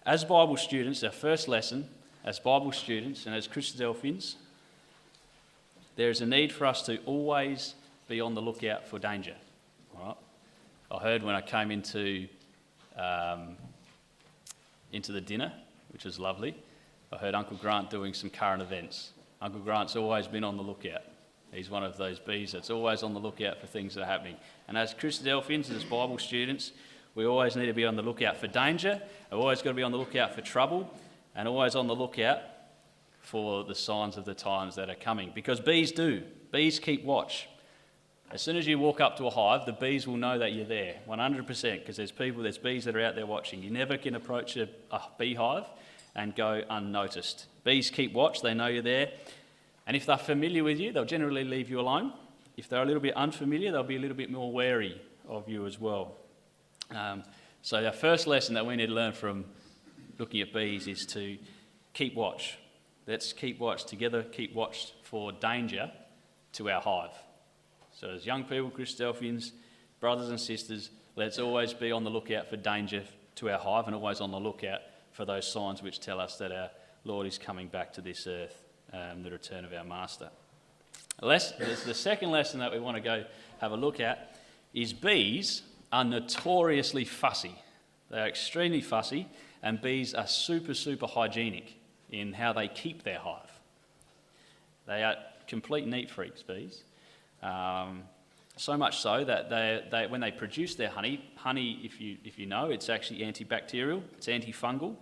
As Bible students, our first lesson, as Bible students and as Christadelphians, there is a need for us to always be on the lookout for danger. All right? I heard when I came into the dinner, which was lovely, I heard Uncle Grant doing some current events. Uncle Grant's always been on the lookout. He's one of those bees that's always on the lookout for things that are happening. And as Christadelphians and as Bible students, we always need to be on the lookout for danger. We've always got to be on the lookout for trouble, and always on the lookout for the signs of the times that are coming. Because bees do. Bees keep watch. As soon as you walk up to a hive, the bees will know that you're there, 100%, because there's bees that are out there watching. You never can approach a beehive and go unnoticed. Bees keep watch, they know you're there, and if they're familiar with you, they'll generally leave you alone. If they're a little bit unfamiliar, they'll be a little bit more wary of you as well. So our first lesson that we need to learn from looking at bees is to keep watch. Let's keep watch together, keep watch for danger to our hive. So as young people, Christadelphians, brothers and sisters, let's always be on the lookout for danger to our hive and always on the lookout for those signs which tell us that our Lord is coming back to this earth, the return of our Master. The second lesson that we want to go have a look at is bees are notoriously fussy. They are extremely fussy, and bees are super, super hygienic in how they keep their hive. They are complete neat freaks, bees. So much so that they when they produce their honey, if you know, it's actually antibacterial, it's antifungal.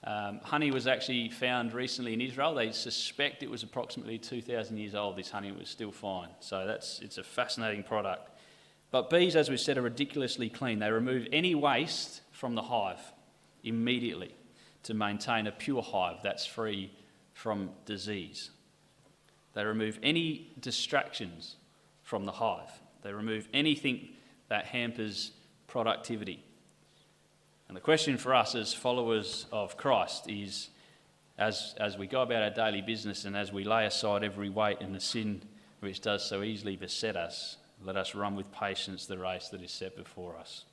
Honey was actually found recently in Israel. They suspect it was approximately 2,000 years old. This honey was still fine. So it's a fascinating product. But bees, as we said, are ridiculously clean. They remove any waste from the hive immediately to maintain a pure hive that's free from disease. They remove any distractions from the hive. They remove anything that hampers productivity. And the question for us as followers of Christ is, as we go about our daily business and as we lay aside every weight and the sin which does so easily beset us, let us run with patience the race that is set before us.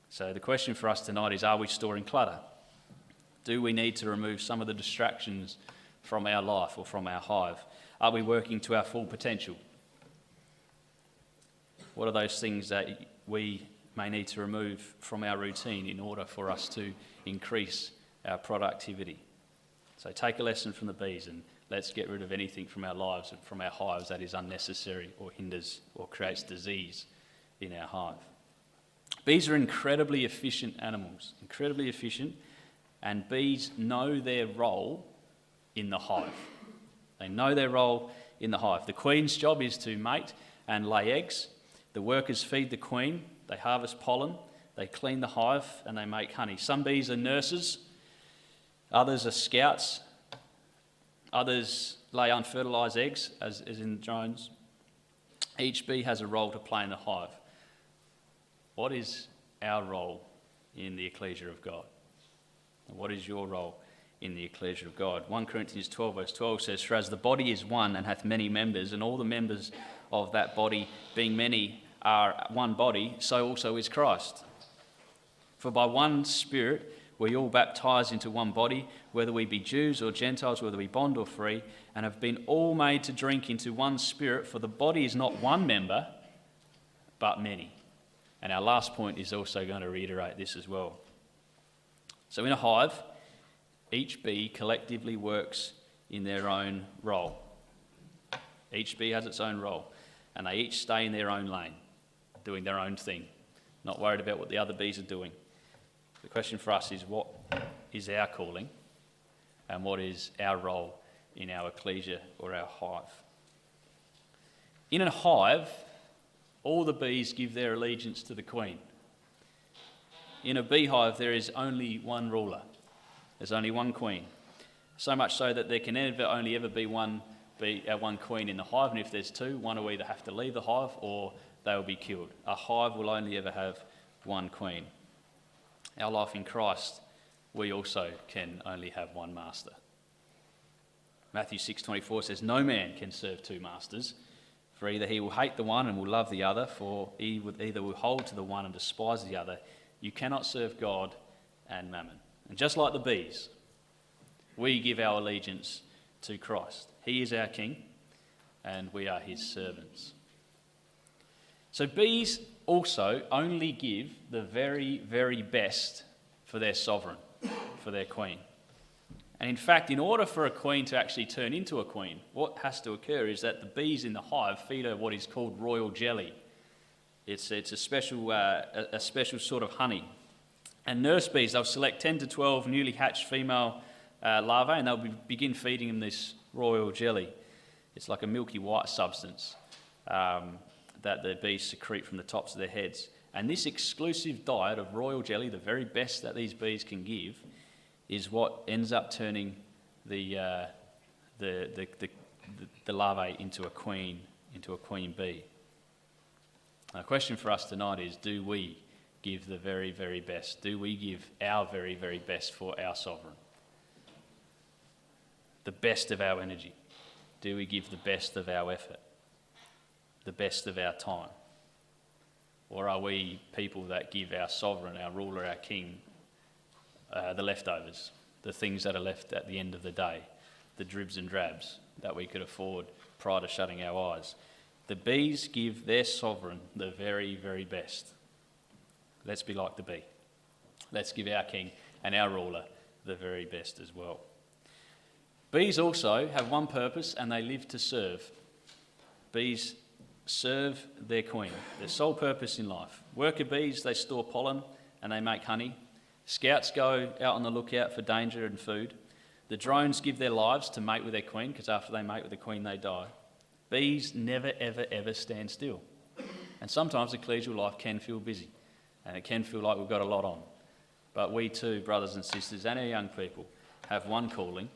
So the question for us tonight is, are we storing clutter? Do we need to remove some of the distractions from our life or from our hive? Are we working to our full potential? What are those things that we may need to remove from our routine in order for us to increase our productivity? So take a lesson from the bees and let's get rid of anything from our lives and from our hives that is unnecessary or hinders or creates disease in our hive. Bees are incredibly efficient animals, incredibly efficient, and bees know their role in the hive. They know their role in the hive. The queen's job is to mate and lay eggs. The workers feed the queen, they harvest pollen, they clean the hive, and they make honey. Some bees are nurses, others are scouts, others lay unfertilised eggs, as in drones. Each bee has a role to play in the hive. What is our role in the ecclesia of God? And what is your role in the ecclesia of God? 1 Corinthians 12 verse 12 says, "For as the body is one and hath many members, and all the members of that body, being many, are one body, so also is Christ. For by one Spirit we all baptized into one body, whether we be Jews or Gentiles, whether we bond or free, and have been all made to drink into one Spirit, for the body is not one member, but many." And our last point is also going to reiterate this as well. So in a hive, each bee collectively works in their own role. Each bee has its own role, and they each stay in their own lane, doing their own thing, not worried about what the other bees are doing. The question for us is, what is our calling, and what is our role in our ecclesia or our hive? In a hive, all the bees give their allegiance to the queen. In a beehive, there is only one ruler. There's only one queen. So much so that there can only ever be one queen in the hive, and if there's two, one will either have to leave the hive or they will be killed. A hive will only ever have one queen. Our life in Christ, we also can only have one master. Matthew 6:24 says, "No man can serve two masters, for either he will hate the one and will love the other, for he will either hold to the one and despise the other. You cannot serve God and mammon." And just like the bees, we give our allegiance to Christ. He is our king, and we are his servants. So bees also only give the very, very best for their sovereign, for their queen. And in fact, in order for a queen to actually turn into a queen, what has to occur is that the bees in the hive feed her what is called royal jelly. It's a special sort of honey. And nurse bees, they'll select 10 to 12 newly hatched female larvae, and they'll begin feeding them this royal jelly. It's like a milky white substance. that the bees secrete from the tops of their heads. And this exclusive diet of royal jelly, the very best that these bees can give, is what ends up turning the larvae into a queen bee. Now, the question for us tonight is, do we give the very, very best? Do we give our very, very best for our sovereign? The best of our energy? Do we give the best of our effort? The best of our time? Or are we people that give our sovereign, our ruler, our king, the leftovers, the things that are left at the end of the day, the dribs and drabs that we could afford prior to shutting our eyes? The bees give their sovereign the very, very best. Let's be like the bee. Let's give our king and our ruler the very best as well. Bees also have one purpose, and they live to serve. Bees serve their queen, their sole purpose in life. Worker bees, they store pollen and they make honey. Scouts go out on the lookout for danger and food. The drones give their lives to mate with their queen, because after they mate with the queen, they die. Bees never, ever, ever stand still. And sometimes the collegial life can feel busy, and it can feel like we've got a lot on. But we too, brothers and sisters, and our young people, have one calling,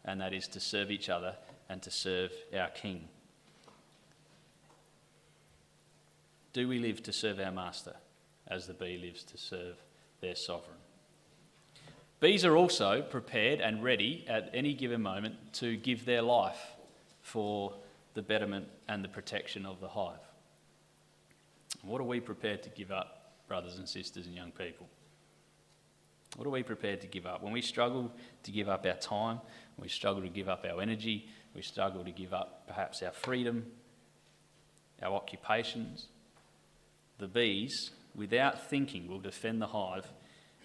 and that is to serve each other and to serve our King. Do we live to serve our master as the bee lives to serve their sovereign? Bees are also prepared and ready at any given moment to give their life for the betterment and the protection of the hive. What are we prepared to give up, brothers and sisters and young people? What are we prepared to give up? When we struggle to give up our time, we struggle to give up our energy, we struggle to give up perhaps our freedom, our occupations, the bees, without thinking, will defend the hive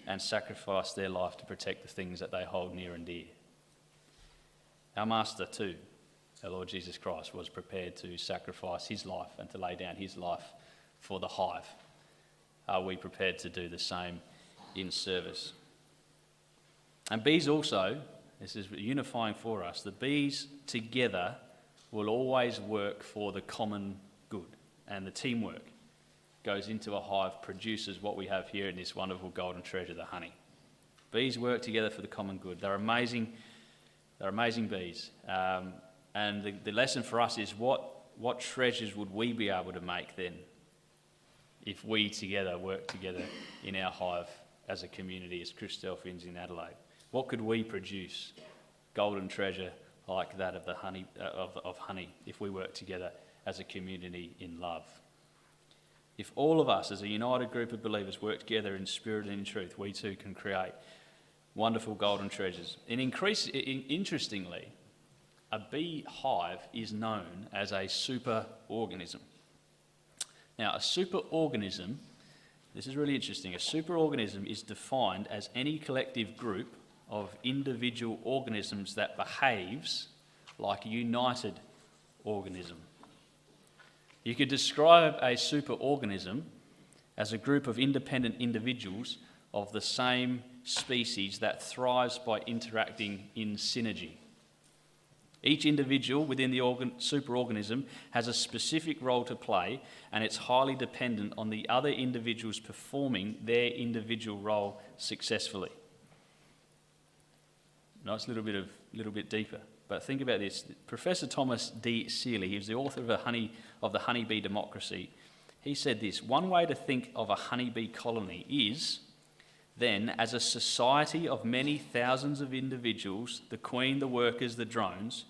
and sacrifice their life to protect the things that they hold near and dear. Our Master too, our Lord Jesus Christ, was prepared to sacrifice his life and to lay down his life for the hive. Are we prepared to do the same in service? And bees also, this is unifying for us, the bees together will always work for the common good, and the teamwork goes into a hive, produces what we have here in this wonderful golden treasure, the honey. Bees work together for the common good. They're amazing bees. And the lesson for us is what treasures would we be able to make then if we together work together in our hive as a community, as Christadelphians in Adelaide? What could we produce? Golden treasure like that of the honey, of honey, if we work together as a community in love. If all of us as a united group of believers work together in spirit and in truth, we too can create wonderful golden treasures. And interestingly, a bee hive is known as a superorganism. Now, a superorganism, this is really interesting, a superorganism is defined as any collective group of individual organisms that behaves like a united organism. You could describe a superorganism as a group of independent individuals of the same species that thrives by interacting in synergy. Each individual within the superorganism has a specific role to play, and it's highly dependent on the other individuals performing their individual role successfully. Now it's a little bit deeper, but think about this. Professor Thomas D. Seeley, he was the author of the Honeybee Democracy. He said this: one way to think of a honeybee colony is then as a society of many thousands of individuals, the queen, the workers, the drones.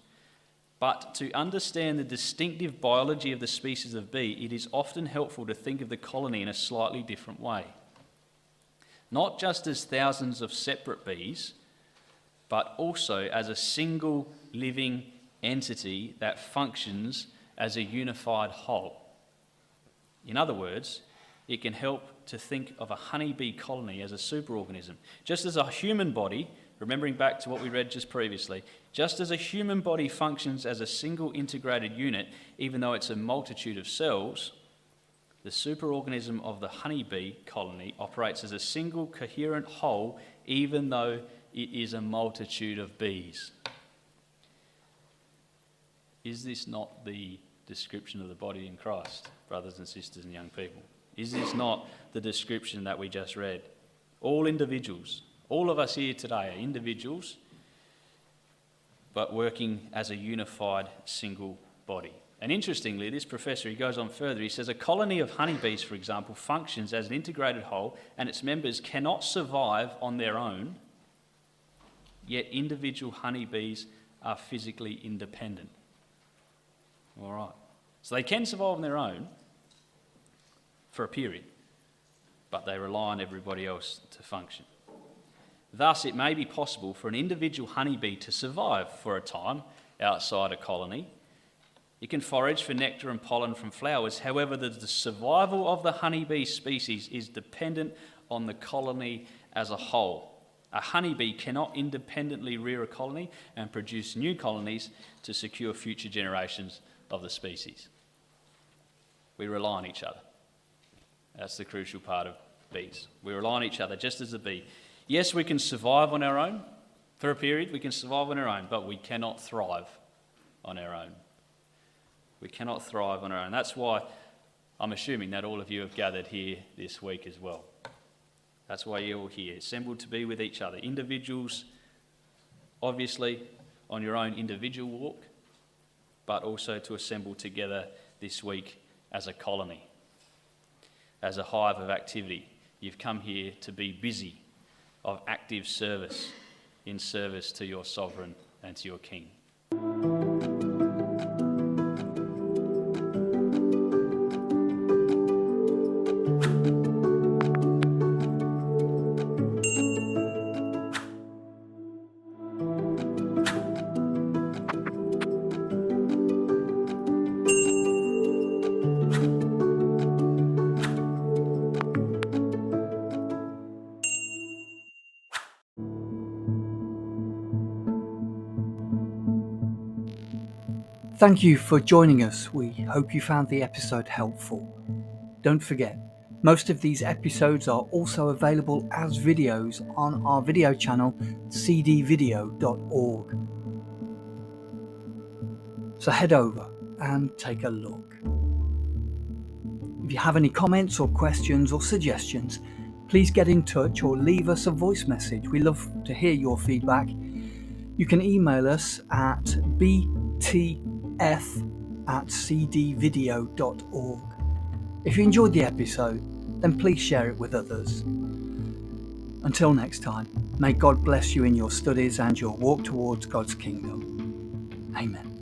But to understand the distinctive biology of the species of bee, it is often helpful to think of the colony in a slightly different way. Not just as thousands of separate bees, but also as a single living entity that functions as a unified whole. In other words, it can help to think of a honeybee colony as a superorganism. Just as a human body, remembering back to what we read just previously, just as a human body functions as a single integrated unit, even though it's a multitude of cells, the superorganism of the honeybee colony operates as a single coherent whole, even though it is a multitude of bees. Is this not the description of the body in Christ, brothers and sisters and young people? Is this not the description that we just read? All individuals, all of us here today are individuals, but working as a unified single body. And interestingly, this professor, he goes on further, he says, a colony of honeybees, for example, functions as an integrated whole, and its members cannot survive on their own, yet individual honeybees are physically independent. All right. So they can survive on their own for a period, but they rely on everybody else to function. Thus, it may be possible for an individual honeybee to survive for a time outside a colony. It can forage for nectar and pollen from flowers. However, the survival of the honeybee species is dependent on the colony as a whole. A honeybee cannot independently rear a colony and produce new colonies to secure future generations of the species. We rely on each other. That's the crucial part of bees. We rely on each other, just as a bee. Yes, we can survive on our own for a period. We can survive on our own, but we cannot thrive on our own. We cannot thrive on our own. That's why I'm assuming that all of you have gathered here this week as well. That's why you're all here, assembled to be with each other. Individuals, obviously, on your own individual walk, but also to assemble together this week as a colony, as a hive of activity. You've come here to be busy, of active service, in service to your sovereign and to your King. Thank you for joining us. We hope you found the episode helpful. Don't forget, most of these episodes are also available as videos on our video channel, cdvideo.org. So head over and take a look. If you have any comments or questions or suggestions, please get in touch or leave us a voice message. We love to hear your feedback. You can email us at btf@cdvideo.org. If you enjoyed the episode, then please share it with others. Until next time, may God bless you in your studies and your walk towards God's kingdom. Amen.